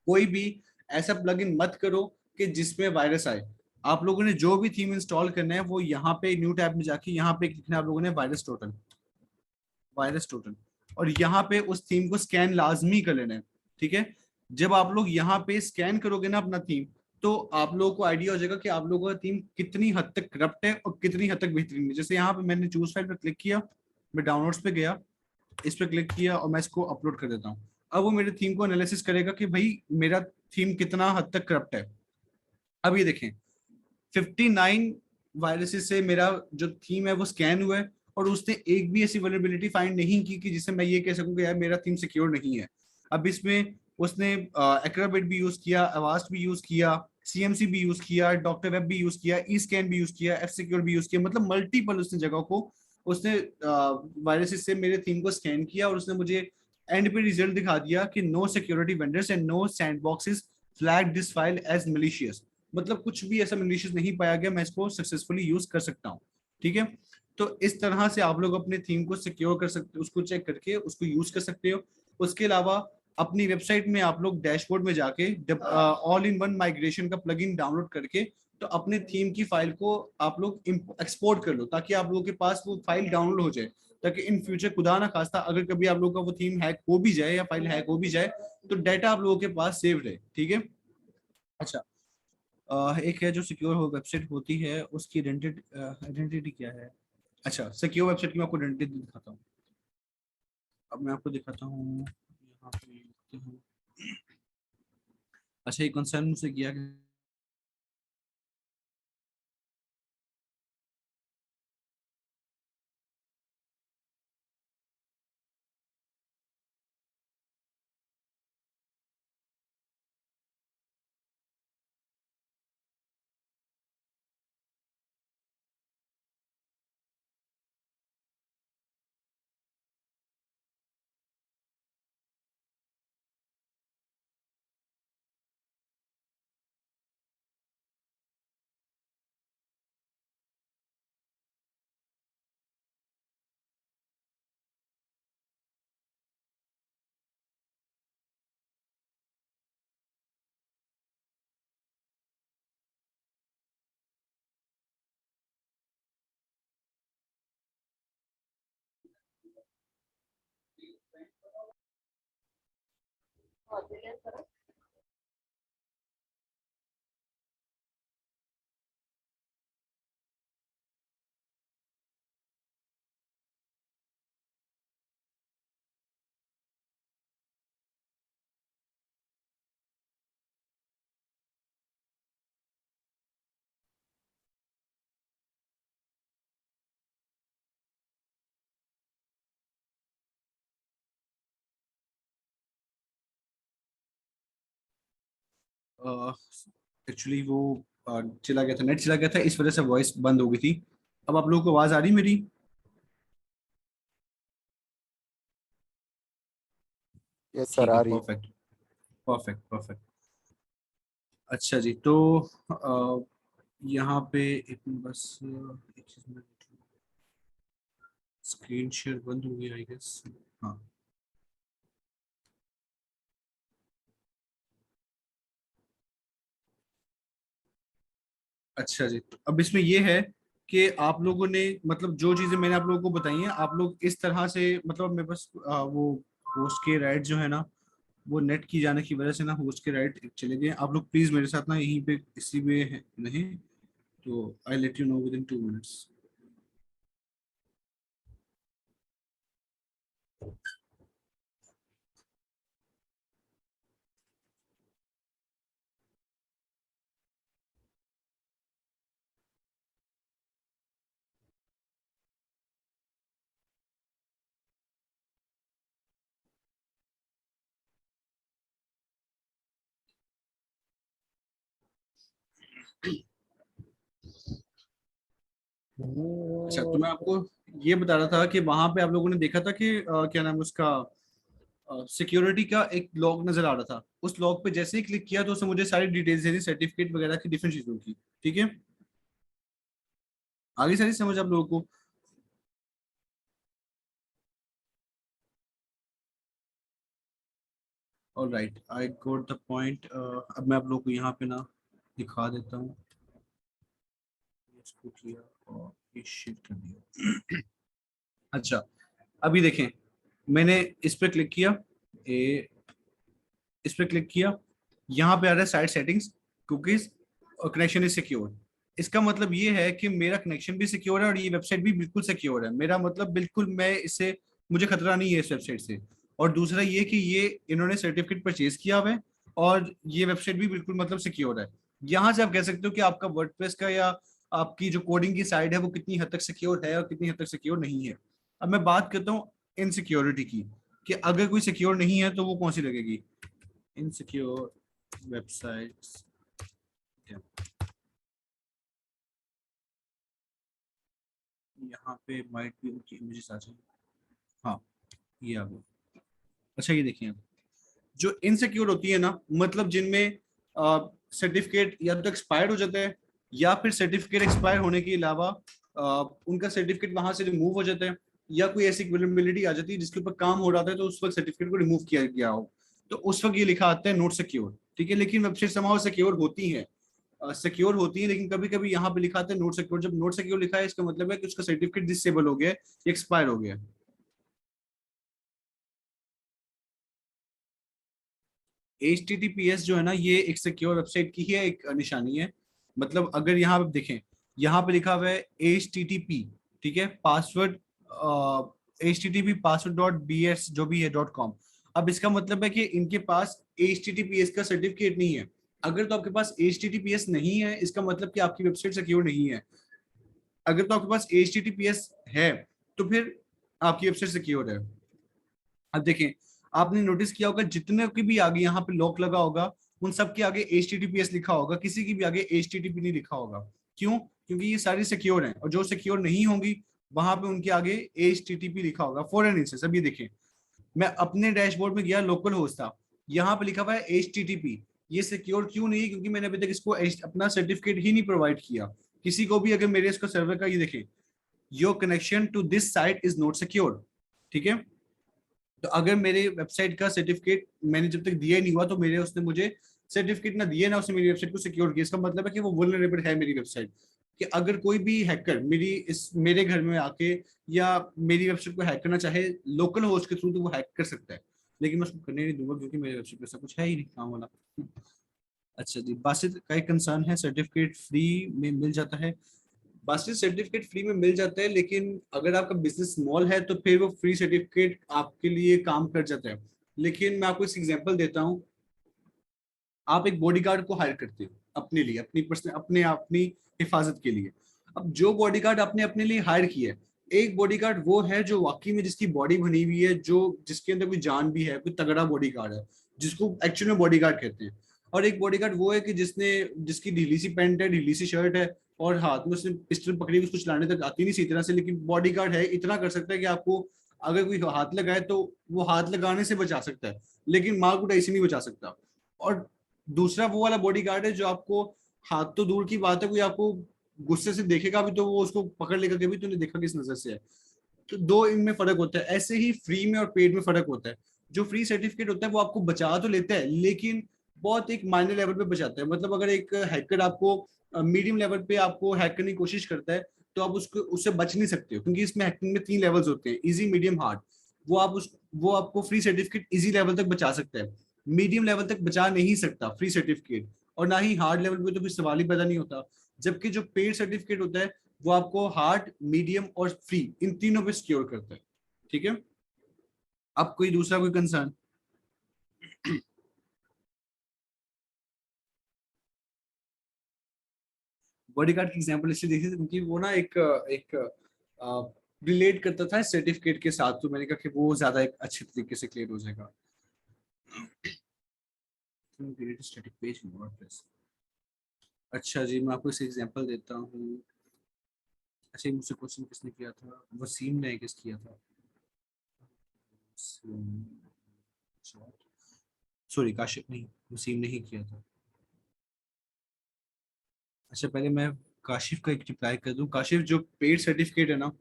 कोई भी ऐसा प्लगइन मत करो कि जिसमें वायरस आए। आप लोगों ने जो भी थीम इंस्टॉल करना है वो यहाँ पे न्यू टैब में जाके यहाँ पे लिखना है आप लोगों ने वायरस टोटल, वायरस टोटल, और यहाँ पे उस थीम को स्कैन लाजमी कर लेना है, ठीक है। जब आप लोग यहाँ पे स्कैन करोगे ना अपना थीम, तो आप लोगों को आइडिया हो जाएगा कि आप लोगों का थीम कितनी हद तक करप्ट है और कितनी हद तक बेहतरीन है। जैसे यहाँ पे मैंने चूज फाइल पे क्लिक किया, मैं डाउनलोड्स पे गया, इस पे क्लिक किया और मैं इसको अपलोड कर देता हूँ। अब वो मेरे थीम को एनालिसिस करेगा कि भाई मेरा थीम कितना हद तक करप्ट है। अब ये देखें, 59 वायरसेस से मेरा जो थीम है वो स्कैन हुआ है, और उसने एक भी ऐसी वल्नरेबिलिटी फाइंड नहीं की कि जिससे मैं ये कह सकूं कि यार मेरा थीम सिक्योर नहीं है। अब इसमें उसने एक्राबिट भी यूज किया, अवास्ट भी यूज किया, सीएमसी भी यूज किया, डॉक्टर वेब भी यूज किया, ई स्कैन भी यूज किया, एफ सिक्योर भी यूज किया, मतलब मल्टीपल उसने जगह को उसने वायरसेस से मेरे थीम को स्कैन किया, और उसने मुझे एंड पे रिजल्ट दिखा दिया कि no security vendors and no sandboxes flag this file as malicious. मतलब कुछ भी ऐसा मलिशियस नहीं पाया गया, मैं इसको सक्सेसफुली यूज कर सकता हूँ, ठीक है। तो इस तरह से आप लोग अपने थीम को सिक्योर कर सकते हो, उसको चेक करके उसको यूज कर सकते हो। उसके अलावा अपनी वेबसाइट में आप लोग डैशबोर्ड में जाके ऑल इन वन माइग्रेशन का प्लगइन डाउनलोड करके तो अपने थीम की फाइल को आप लोग एक्सपोर्ट कर लो, ताकि आप लोगों के पास वो फाइल डाउनलोड हो जाए, ताकि इन फ्यूचर खुदा ना खास्ता अगर कभी आप लोगों का वो थीम हैक हो भी जाए या फाइल हैक हो भी जाए तो डाटा आप लोगों के पास सेव रहे, ठीक है। अच्छा, एक है जो सिक्योर हो वेबसाइट होती है उसकी आइडेंटिटी क्या है। अच्छा, सिक्योर वेबसाइट की मैं आपको आइडेंटिटी दिखाता हूँ। अब मैं आपको दिखाता हूँ, यहाँ पे लिखते हैं। अच्छा, ये कंसर्न मुझसे किया कि एक्चुअली वो चला गया था, नेट चला गया था, इस वजह से वॉइस बंद हो गई थी। अब आप लोगों को आवाज आ रही मेरी? यस सर, ठीक आ है, रही है। Perfect perfect perfect. अच्छा जी, तो यहाँ पे एक मिनट बस, एक चीज में स्क्रीन शेयर बंद हो गया आई गेस। हाँ, अच्छा जी, तो अब इसमें ये है कि आप लोगों ने मतलब जो चीजें मैंने आप लोगों को बताई हैं, आप लोग इस तरह से मतलब मेरे पास वो होस्ट के राइट जो है ना, वो नेट की जाने की वजह से ना होस्ट के राइट चले गए। आप लोग प्लीज मेरे साथ ना यहीं पे इसी में नहीं, तो I let you know with in 2 minutes. अच्छा, तो मैं आपको ये बता रहा था कि वहां पे आप लोगों ने देखा था कि क्या नाम है उसका, सिक्योरिटी का एक लॉग नजर आ रहा था। उस लॉग पे जैसे ही क्लिक किया तो उसने मुझे सारी डिटेल्स दे दी सर्टिफिकेट वगैरह की, डिफरेंट चीजों की। ठीक है, आगे सारी समझ आप लोगों को? Alright, I got the point. अब मैं आप लोगों को यहाँ पे ना दिखा देता हूँ। इसको किया और ये शिफ्ट कर दिया। अच्छा, अभी देखें, मैंने इस पे क्लिक किया, इस पे क्लिक किया, यहाँ पे आ रहा है साइट सेटिंग्स, कुकीज और कनेक्शन इज सिक्योर। इसका मतलब ये है कि मेरा कनेक्शन भी सिक्योर है और ये वेबसाइट भी बिल्कुल सिक्योर है। मेरा मतलब बिल्कुल, मैं इससे, मुझे खतरा नहीं है इस वेबसाइट से। और दूसरा ये कि ये इन्होंने सर्टिफिकेट परचेज किया हुआ है और ये वेबसाइट भी बिल्कुल मतलब सिक्योर है। यहाँ से आप कह सकते हो कि आपका वर्डप्रेस का या आपकी जो कोडिंग की साइड है वो कितनी हद तक सिक्योर है और कितनी हद तक सिक्योर नहीं है। अब मैं बात करता हूँ इनसिक्योरिटी की, कि अगर कोई सिक्योर नहीं है तो वो कौन सी लगेगी। insecure websites, यहाँ पे माइट भी उनकी इमेजेस आ जाए। हाँ, ये आ गई। अच्छा, ये देखिए, जो इनसिक्योर होती है ना, मतलब जिनमें सर्टिफिकेट या तो एक्सपायर हो जाता है या फिर सर्टिफिकेट एक्सपायर होने के अलावा उनका सर्टिफिकेट वहां से रिमूव हो जाता है, या कोई ऐसी वल्नरेबिलिटी आ जाती है जिसके ऊपर काम हो रहा था तो उस वक्त सर्टिफिकेट को रिमूव किया गया हो, तो उस वक्त ये लिखा आता है नोट सिक्योर। ठीक है, लेकिन वेबसाइट समाउ सिक्योर होती है, सिक्योर होती है, लेकिन कभी कभी यहाँ पे लिखा आता है नोट सिक्योर। जब नोट सिक्योर लिखा है इसका मतलब है कि उसका सर्टिफिकेट डिसेबल हो गया है, एक्सपायर हो गया है। HTTPS जो है ना, ये एक सिक्योर वेबसाइट की ही है एक निशानी है। मतलब अगर यहाँ पे देखें, यहाँ पे लिखा हुआ है HTTP, ठीक है, पासवर्ड HTTP password.bs जो भी है .com। अब इसका मतलब है कि इनके पास HTTPS का सर्टिफिकेट नहीं है। अगर तो आपके पास HTTPS नहीं है, इसका मतलब कि आपकी वेबसाइट सिक्योर नहीं है। अगर तो आपके पास HTTPS है तो फिर आपकी वेबसाइट सिक्योर है। अब देखें, आपने नोटिस किया होगा जितने की भी आगे यहाँ पे लॉक लगा होगा उन सब के आगे HTTPS लिखा होगा, किसी की भी आगे HTTP नहीं लिखा होगा। क्यों? क्योंकि ये सारी सिक्योर हैं, और जो सिक्योर नहीं होंगी वहां पे उनके आगे HTTP लिखा होगा। फॉर एन इंस्टेंस, अभी देखिए, मैं अपने डैशबोर्ड में गया, लोकल होस्ट था, यहाँ पे लिखा हुआ है HTTP। ये सिक्योर क्यों नहीं है? क्योंकि मैंने अभी तक इसको अपना सर्टिफिकेट ही नहीं प्रोवाइड किया किसी को भी। अगर मेरे इसका सर्वर का ये देखें, your connection to this site is not secure. ठीक है, तो अगर मेरे वेबसाइट का सर्टिफिकेट मैंने जब तक दिया ही नहीं हुआ तो मेरे उसने मुझे सर्टिफिकेट ना दिए ना उसने मेरी वेबसाइट को सिक्योर किया। इसका मतलब है कि वो वल्नरेबल है मेरी वेबसाइट, कि अगर कोई भी हैकर मेरे घर में आके या मेरी वेबसाइट को हैक करना चाहे लोकल होस्ट के थ्रू, तो वो हैक कर सकता है, लेकिन मैं उसको करने नहीं दूंगा क्योंकि मेरे वेबसाइट पे ऐसा कुछ है ही नहीं काम वाला। अच्छा जी, बासित का एक कंसर्न है, सर्टिफिकेट फ्री में मिल जाता है। बासित सर्टिफिकेट फ्री में मिल जाता है, लेकिन अगर आपका बिजनेस स्मॉल है तो फिर वो फ्री सर्टिफिकेट आपके लिए काम कर जाता है। लेकिन मैं आपको इस एग्जांपल देता हूँ। आप एक बॉडीगार्ड को हायर करते हो अपने लिए, अपनी पर्सनल, अपनी हिफाजत के लिए। अब जो बॉडीगार्ड आपने अपने लिए हायर किया है, एक बॉडीगार्ड वो है जो वाकई में जिसकी बॉडी बनी हुई है, जो जिसके अंदर कोई जान भी है, कोई तगड़ा बॉडीगार्ड है, जिसको एक्चुअली में बॉडीगार्ड कहते हैं। और एक बॉडीगार्ड वो है कि जिसकी ढीली सी पैंट है, ढीली सी शर्ट है, और हाथ में उसने पिस्टल पकड़ी हुई, उसको चलाने तक आती नहीं सी तरह से, लेकिन बॉडीगार्ड है, इतना कर सकता है कि आपको अगर कोई हाथ लगाए तो वो हाथ लगाने से बचा सकता है, लेकिन मार कुटाई से नहीं बचा सकता। और दूसरा वो वाला बॉडी गार्ड है जो आपको, हाथ तो दूर की बात है, कोई आपको गुस्से से देखेगा भी तो वो उसको पकड़ लेगा कि भी तूने देखा किस नजर से है। तो दो इनमें फर्क होता है। ऐसे ही फ्री में और पेड में फर्क होता है। जो फ्री सर्टिफिकेट होता है वो आपको बचा तो लेता है, लेकिन बहुत एक माइनर लेवल पे बचाता है। मतलब अगर एक हैकर आपको मीडियम लेवल पे आपको हैक करने की कोशिश करता है तो आप उसको उससे बच नहीं सकते हो, क्योंकि इसमें हैकिंग में 3 लेवल्स होते हैं, इजी, मीडियम, हार्ड। वो आपको फ्री सर्टिफिकेट इजी लेवल तक बचा सकता है, मीडियम लेवल तक बचा नहीं सकता फ्री सर्टिफिकेट, और ना ही हार्ड लेवल पे तो फिर सवाल ही पैदा नहीं होता। जबकि जो पेड सर्टिफिकेट होता है वो आपको हार्ड, मीडियम और फ्री, इन तीनों पे सिक्योर करता है। ठीक है, अब कोई दूसरा कोई कंसर्न? बॉडीगार्ड की एग्जांपल इसलिए देखी थी क्योंकि वो ना एक एक रिलेट करता था सर्टिफिकेट के साथ, तो मैंने कहा कि वो ज्यादा एक अच्छे तरीके से क्लियर हो जाएगा। Static page in WordPress. अच्छा जी, मैं आपको इस एग्जांपल देता हूँ। अच्छा, ये मुझसे क्वेश्चन किसने किया था? वसीम ने किस किया था? सॉरी, काशिफ नहीं, वसीम ने ही किया था। अच्छा, पहले मैं काशिफ का एक रिप्लाई कर दूं। काशिफ, जो पेड सर्टिफिकेट है ना,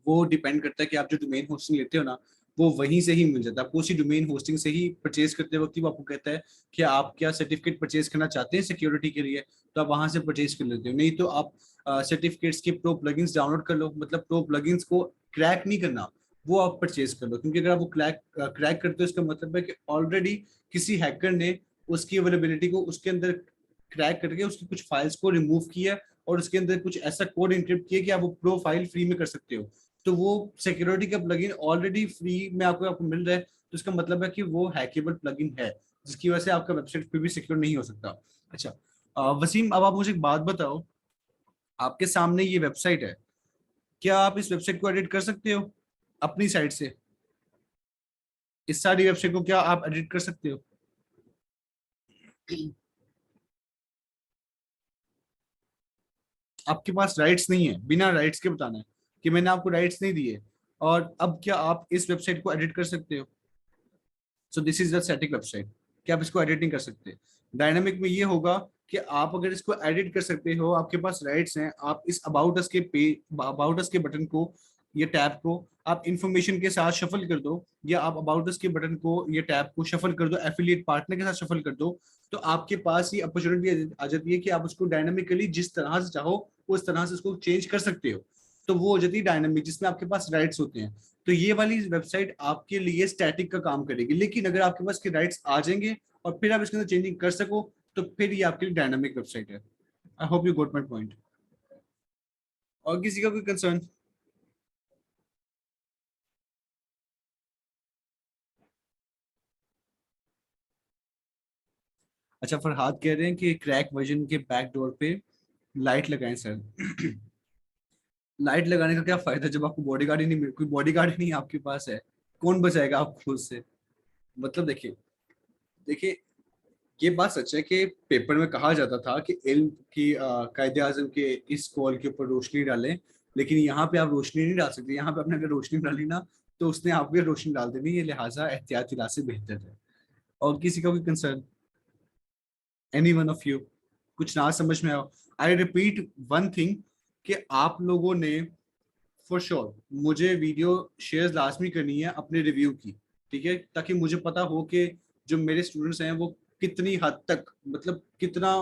वो डिपेंड करता है कि आप जो डोमेन होस्टिंग लेते हो ना, वो वहीं से ही मिल जाता है आपको। उसी डोमेन होस्टिंग से ही परचेज करते वक्त ही वो आपको कहता है कि आप क्या सर्टिफिकेट परचेज करना चाहते हैं सिक्योरिटी के लिए, तो आप वहां से परचेज कर लेते हो। नहीं तो आप सर्टिफिकेट्स के प्रो प्लगइन्स डाउनलोड कर लो, मतलब प्रो प्लगइन्स को क्रैक नहीं करना, वो आप परचेज कर लो। क्योंकि अगर आप वो क्रैक करते हो, इसका मतलब है कि ऑलरेडी किसी हैकर ने उसकी अवेलेबिलिटी को उसके अंदर क्रैक करके उसकी कुछ फाइल्स को रिमूव किया और उसके अंदर कुछ ऐसा कोड इंक्रिप्ट किया कि आप वो प्रो फाइल फ्री में कर सकते हो। तो वो सिक्योरिटी का प्लगइन ऑलरेडी फ्री में आपको मिल रहा है, तो इसका मतलब है कि वो हैकेबल प्लगइन है, जिसकी वजह से आपका वेबसाइट फिर भी सिक्योर नहीं हो सकता। अच्छा, वसीम, अब आप मुझे एक बात बताओ, आपके सामने ये वेबसाइट है, क्या आप इस वेबसाइट को एडिट कर सकते हो अपनी साइड से? इस सारी वेबसाइट को क्या आप एडिट कर सकते हो? आपके पास राइट्स नहीं है, बिना राइट्स के बताना है कि मैंने आपको राइट्स नहीं दिए, और अब क्या आप इस वेबसाइट को एडिट कर सकते हो? So this is the static website, कि आप इसको एडिट नहीं कर सकते। डायनामिक में ये होगा कि आप अगर इसको एडिट कर सकते हो, आपके पास राइट्स हैं, आप इस अबाउट अस के बटन को, ये टैब को आप इंफॉर्मेशन के साथ शफल कर दो, या आप अबाउट अस के बटन को, ये टैब को शफल कर दो, एफिलिएट पार्टनर के साथ शफल कर दो, तो आपके पास ये अपॉर्चुनिटी आ जाती है कि आप उसको डायनामिकली जिस तरह से चाहो उस तरह से उसको चेंज कर सकते हो। तो वो हो जाती है डायनामिक, जिसमें आपके पास राइट्स होते हैं। तो ये वाली वेबसाइट आपके लिए स्टैटिक का काम करेगी, लेकिन अगर आपके पास के राइट्स आ जाएंगे और फिर आप इसके अंदर चेंजिंग कर सको, तो फिर ये आपके लिए डायनामिक वेबसाइट है। I hope you got my point. और किसी का कोई कंसर्न? अच्छा, फरहाद कह रहे हैं कि क्रैक वर्जन के बैक डोर पे लाइट लगाएं सर। लाइट लगाने का क्या फायदा जब आपको बॉडीगार्ड ही नहीं, कोई बॉडीगार्ड ही नहीं आपके पास है, कौन बचाएगा आपको उससे? मतलब देखिए, देखिए, ये बात सच है कि पेपर में कहा जाता था कि इल्म की कायदे आजम के इस कॉल के ऊपर रोशनी डालें, लेकिन यहाँ पे आप रोशनी नहीं डाल सकते। यहाँ पे आपने अगर रोशनी डाली ना, तो उसने आप भी रोशनी डाल देनी है, लिहाजा एहतियात इलाज से बेहतर है। और किसी का कोई concern? Any one of you? कुछ ना समझ में आओ? आई रिपीट वन थिंग, कि आप लोगों ने फॉर श्योर मुझे वीडियो शेयर लाजमी करनी है अपने रिव्यू की, ठीक है, ताकि मुझे पता हो कि जो मेरे स्टूडेंट्स हैं वो कितनी हद तक, मतलब कितना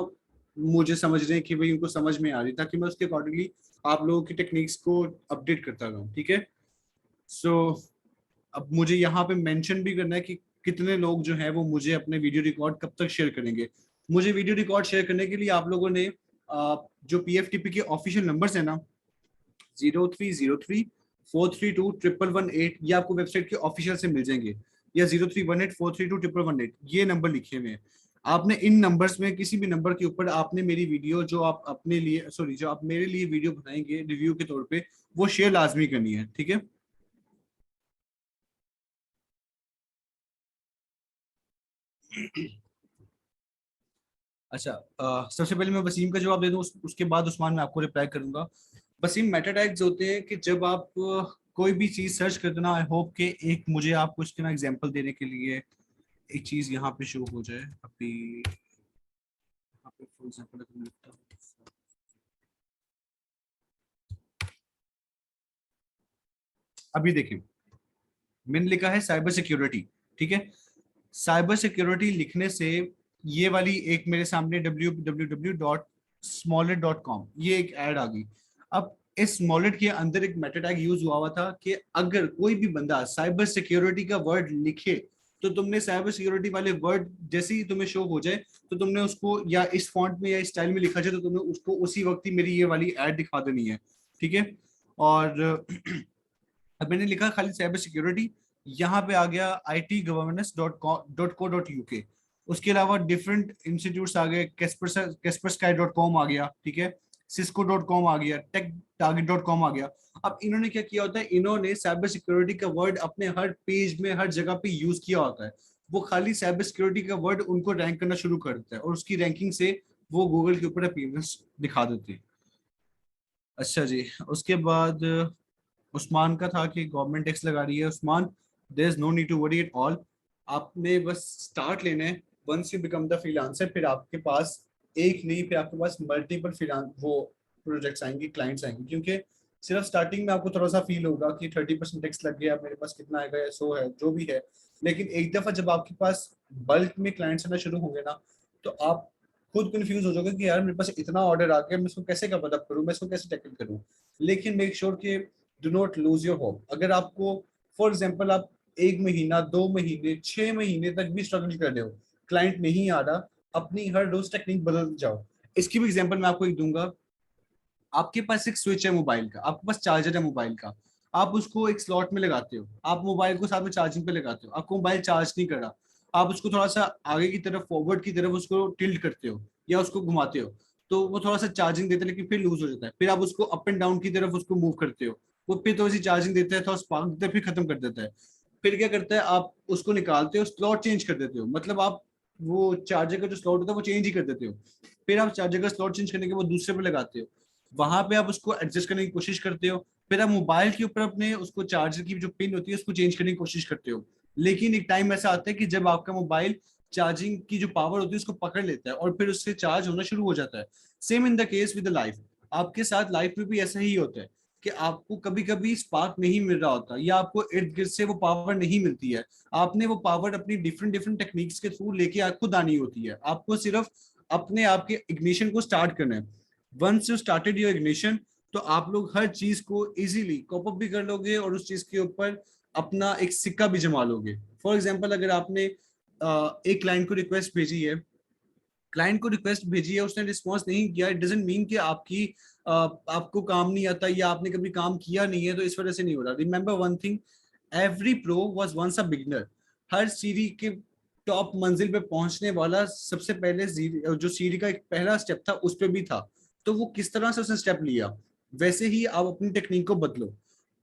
मुझे समझ रहे हैं कि भाई उनको समझ में आ रही, ताकि मैं उसके अकॉर्डिंगली आप लोगों की टेक्निक्स को अपडेट करता रहूँ, ठीक है। सो अब मुझे यहाँ पे मेंशन भी करना है कि कितने लोग जो हैं वो मुझे अपने वीडियो रिकॉर्ड कब तक शेयर करेंगे। मुझे वीडियो रिकॉर्ड शेयर करने के लिए आप लोगों ने जो PFTP के ऑफिशियल नंबर्स है ना, 0303 432 1118, ये आपको वेबसाइट के ऑफिशियल से मिल जाएंगे, या 0318 432 1118, ये नंबर लिखे हुए हैं। आपने इन नंबर्स में किसी भी नंबर के ऊपर आपने मेरी वीडियो जो आप अपने लिए, सॉरी, जो आप मेरे लिए वीडियो बनाएंगे रिव्यू के तौर पे, वो शेयर लाजमी करनी है, ठीक है। अच्छा, सबसे पहले मैं वसीम का जवाब दे दूं, उसके बाद उस्मान मैं आपको रिप्लाई करूंगा। वसीम, मेटा टैग्स होते हैं कि जब आप कोई भी चीज सर्च करते ना, आई होप के एक मुझे आपको इसके ना एग्जांपल देने के लिए एक चीज यहाँ पे शो हो जाए अभी। यहाँ पे फॉर एग्जांपल अगर मैं लिखता हूँ, अभी देखिए मैंने लिखा है साइबर सिक्योरिटी, ठीक है। साइबर सिक्योरिटी लिखने से ये वाली एक मेरे सामने www.smollett.com ये एक ऐड आ गई। अब इस स्मॉलेट के अंदर एक मेटा टैग यूज हुआ था कि अगर कोई भी बंदा साइबर सिक्योरिटी का वर्ड लिखे, तो तुमने साइबर सिक्योरिटी वाले वर्ड जैसे ही तुम्हें शो हो जाए, तो तुमने उसको या इस फॉन्ट में या इस स्टाइल में लिखा जाए, तो तुमने उसको उसी वक्त ही मेरी ये वाली ऐड दिखा देनी है, ठीक है। और अब मैंने लिखा खाली साइबर सिक्योरिटी, यहाँ पे आ गया itgovernance.co.uk, उसके अलावा डिफरेंट इंस्टीट्यूट्स आ गए, kaspersky.com आ गया, ठीक है, cisco.com आ गया, techtarget.com आ गया। अब इन्होंने क्या किया होता है, इन्होंने साइबर सिक्योरिटी का वर्ड अपने हर पेज में हर जगह पे यूज किया होता है। वो खाली साइबर सिक्योरिटी का वर्ड उनको रैंक करना शुरू कर देता है, और उसकी रैंकिंग से वो गूगल के ऊपर अपीयरेंस दिखा देती है। अच्छा जी, उसके बाद उस्मान का था कि गवर्नमेंट टैक्स लगा रही है। Usman, there is no need to worry at all. आपने बस स्टार्ट लेना है। Once you become the freelancer, फिर आपके पास एक नहीं, फिर आपके पास मल्टीपल फ्रीलांस वो प्रोजेक्ट्स आएंगे, क्लाइंट्स आएंगे। क्योंकि सिर्फ स्टार्टिंग में आपको थोड़ा सा फील होगा कि 30% टैक्स लग गया, मेरे पास कितना आएगा या सो है जो भी है। लेकिन एक दफा जब आपके पास बल्क में क्लाइंट्स आना शुरू होंगे ना, तो आप खुद कंफ्यूज हो जाओगे कि यार मेरे पास इतना ऑर्डर आ गया, मैं इसको कैसे कवर अप करूँ, मैं इसको कैसे टैकल करूँ। लेकिन मेक श्योर कि do not lose your hope. अगर आपको फॉर एग्जाम्पल आप 1 महीना, 2 महीने, 6 महीने तक भी स्ट्रगल कर रहे हो, क्लाइंट नहीं आ रहा, अपनी हर रोज टेक्निक बदल जाओ। इसकी भी एग्जाम्पल मैं आपको एक दूंगा। आपके पास एक स्विच है मोबाइल का, आपके पास चार्जर है मोबाइल का, आप उसको एक स्लॉट में लगाते हो, आप मोबाइल को साथ में चार्जिंग पे लगाते हो, आपको मोबाइल चार्ज नहीं कर रहा, आप उसको थोड़ा सा आगे की तरफ, फॉरवर्ड की तरफ उसको टिल्ट करते हो या उसको घुमाते हो, तो वो थोड़ा सा चार्जिंग देता है, लेकिन फिर लूज हो जाता है। फिर आप उसको अप एंड डाउन की तरफ उसको मूव करते हो, वो फिर थोड़ी सी चार्जिंग देता है, थोड़ा स्पार्क देता है, फिर खत्म कर देता है। फिर क्या करता है, आप उसको निकालते हो, स्लॉट चेंज कर देते हो, मतलब आप वो चार्जर का जो स्लॉट होता है वो चेंज ही कर देते हो। फिर आप चार्जर का स्लॉट चेंज करने के बाद दूसरे पे लगाते हो, वहां पे आप उसको एडजस्ट करने की कोशिश करते हो। फिर आप मोबाइल के ऊपर अपने उसको चार्जर की जो पिन होती है उसको चेंज करने की कोशिश करते हो। लेकिन एक टाइम ऐसा आता है कि जब आपका मोबाइल चार्जिंग की जो पावर होती है उसको पकड़ लेता है और फिर उससे चार्ज होना शुरू हो जाता है। Same in the case with life, आपके साथ लाइफ में भी ऐसा ही होता है कि आपको कभी कभी स्पार्क नहीं मिल रहा होता, या आपको इर्द गिर्द से वो पावर नहीं मिलती है। आपने वो पावर अपनी डिफरेंट डिफरेंट टेक्निक्स के थ्रू लेके खुद आनी होती है। आपको सिर्फ अपने आप के इग्निशन को स्टार्ट करना है। Once you started your ignition, तो आप लोग हर चीज को इजीली कॉप अप भी कर लोगे और उस चीज के ऊपर अपना एक सिक्का भी जमा लोगे। फॉर एग्जाम्पल, अगर आपने एक क्लाइंट को रिक्वेस्ट भेजी है, उसने रिस्पॉन्स नहीं किया, इट डजंट मीन कि आपको काम नहीं आता या आपने कभी काम किया नहीं है तो इस वजह से नहीं हो रहा। Remember one thing, every pro was once a beginner. हर सीढ़ी के टॉप मंजिल पे पहुंचने वाला सबसे पहले जो सीढ़ी का एक पहला स्टेप था उस पे भी था। तो वो किस तरह से उसने स्टेप लिया, वैसे ही आप अपनी टेक्निक को बदलो।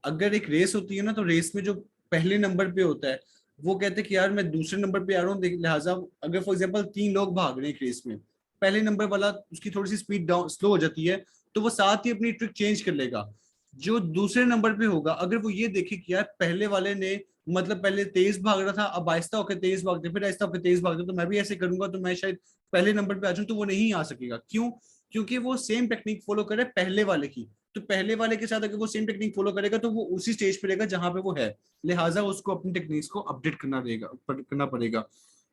अगर एक रेस होती है ना, तो रेस में जो पहले नंबर पे होता है वो कहते हैं कि यार मैं दूसरे नंबर पे आ रहा हूँ, लिहाजा अगर फॉर एग्जांपल 3 लोग भाग रहे हैं एक रेस में, पहले नंबर वाला उसकी थोड़ी सी स्पीड डाउन स्लो हो जाती है, तो वो साथ ही अपनी ट्रिक चेंज कर लेगा। जो दूसरे नंबर पे होगा, अगर वो ये देखे कि यार पहले वाले ने मतलब पहले तेज भाग रहा था, अब आहिस्ता होकर तेज भागते, फिर आहिस्ता होकर तेज भागते, तो मैं भी ऐसे करूंगा तो मैं शायद पहले नंबर पे आ जाऊं, तो वो नहीं आ सकेगा। क्यों? क्योंकि वो सेम टेक्निक फॉलो करे पहले वाले की। तो पहले वाले के साथ अगर वो सेम टेक्निक फॉलो करेगा तो वो उसी स्टेज पे रहेगा जहां पे वो है। लिहाजा उसको अपनी टेक्निक्स को अपडेट करना पड़ेगा।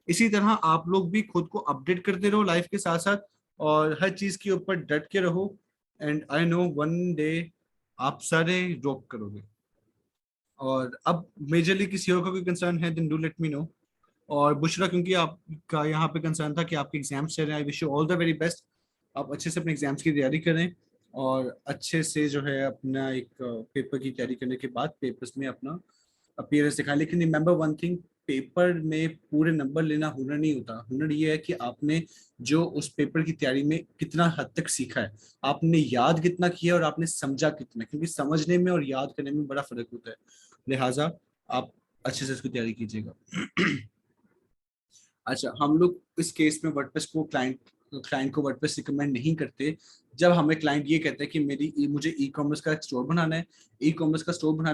इसी तरह आप लोग भी खुद को अपडेट करते रहो लाइफ के साथ साथ, और हर चीज के ऊपर डट के रहो। And I know one day आप सारे ड्रॉप करोगे। और अब मेजरली किसी और का कोई कंसर्न है then do let me know. और बुशरा, क्योंकि आपका यहाँ पे कंसर्न था कि आपके एग्जाम्स चल रहे हैं, आई wish you all the very best. आप अच्छे से अपने एग्जाम्स की तैयारी करें और अच्छे से जो है अपना एक पेपर की तैयारी करने के बाद पेपर्स में अपना अपीयरेंस दिखाएं। लेकिन रिमेंबर वन थिंग, पेपर में पूरे नंबर लेना हुनर नहीं होता। हुनर ये है कि आपने जो उस पेपर की तैयारी में कितना हद तक सीखा है, आपने याद कितना किया और आपने समझा कितना, क्योंकि समझने में और याद करने में बड़ा फर्क होता है। लिहाजा आप अच्छे से इसकी तैयारी कीजिएगा। अच्छा, हम लोग इस केस में वर्डप्रेस को क्लाइंट को वर्डप्रेस रिकमेंड नहीं करते जब हमें क्लाइंट ये कहता है कि मुझे ई कॉमर्स का स्टोर बनाना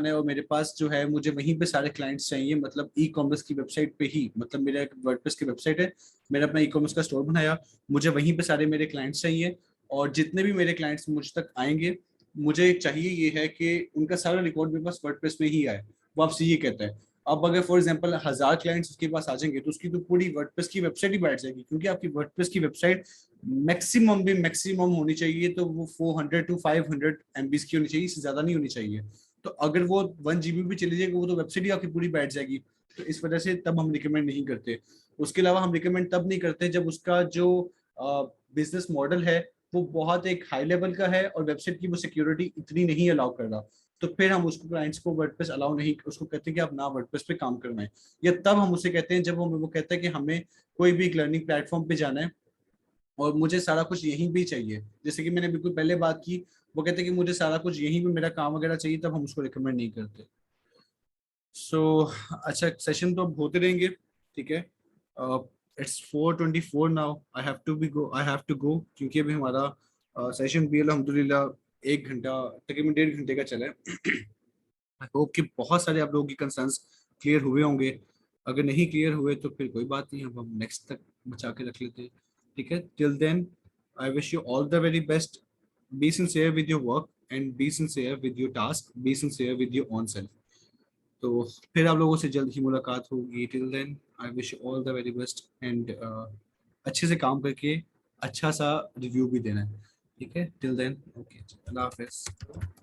है, और मेरे पास जो है मुझे वहीं पे सारे क्लाइंट्स चाहिए, मतलब ई कॉमर्स की वेबसाइट पे ही, मतलब मेरा एक वर्डप्रेस की वेबसाइट है, मैंने अपना ई कॉमर्स का स्टोर बनाया, मुझे वहीं पे सारे मेरे क्लाइंट्स चाहिए, और जितने भी मेरे क्लाइंट्स मुझ तक आएंगे, मुझे चाहिए ये है कि उनका सारा रिकॉर्ड मेरे पास वर्डप्रेस में ही आए। वो आपसे ये कहता है। अब अगर फॉर एग्जांपल 1000 क्लाइंट्स उसके पास आ जाएंगे तो उसकी तो पूरी वर्डप्रेस की वेबसाइट ही बैठ जाएगी, क्योंकि आपकी वर्डप्रेस की वेबसाइट मैक्सिमम होनी चाहिए तो वो 400 to 500 MB की होनी चाहिए, इससे ज्यादा नहीं होनी चाहिए। तो अगर वो 1 GB भी चली जाएगी वो तो वेबसाइट ही आपकी पूरी बैठ जाएगी। तो इस वजह से तब हम रिकमेंड नहीं करते। उसके अलावा हम रिकमेंड तब नहीं करते जब उसका जो बिजनेस मॉडल है वो बहुत एक हाई लेवल का है और वेबसाइट की वो सिक्योरिटी इतनी नहीं अलाउ कर रहा, तो फिर हम उसको क्लाइंट्स को वर्डप्रेस अलाउ नहीं, उसको कहते हैं कि आप ना वर्डप्रेस पे काम करना है। या तब हम उसे कहते हैं जब वो कहता है कि हमें कोई भी एक लर्निंग प्लेटफॉर्म पे जाना है और मुझे सारा कुछ यहीं भी चाहिए, जैसे कि मैंने बिल्कुल पहले बात की, वो कहते हैं कि मुझे सारा कुछ यहीं पे मेरा काम वगैरह चाहिए, तब हम उसको रिकमेंड नहीं करते। सो अच्छा, सेशन तो अब होते रहेंगे, ठीक है। It's 4:24 now. I have to go क्योंकि अभी हमारा सेशन भी अल्हम्दुलिल्लाह 1 घंटा तकरीबन 1.5 घंटे का चला है। आई होप कि बहुत सारे आप लोगों की कंसर्न्स क्लियर हुए होंगे। अगर नहीं क्लियर हुए तो फिर कोई बात नहीं, हम नेक्स्ट तक बचा के रख लेते हैं। ठीक है, till then I wish you all the very best. Be sincere with your work and be sincere with your task, be sincere with your own self. तो फिर आप लोगों से जल्द ही मुलाकात होगी। Till then I wish you all the very best and अच्छे से काम करके अच्छा सा रिव्यू भी देना है। ठीक है, टिल देन ओके, अल्लाह हाफिज़।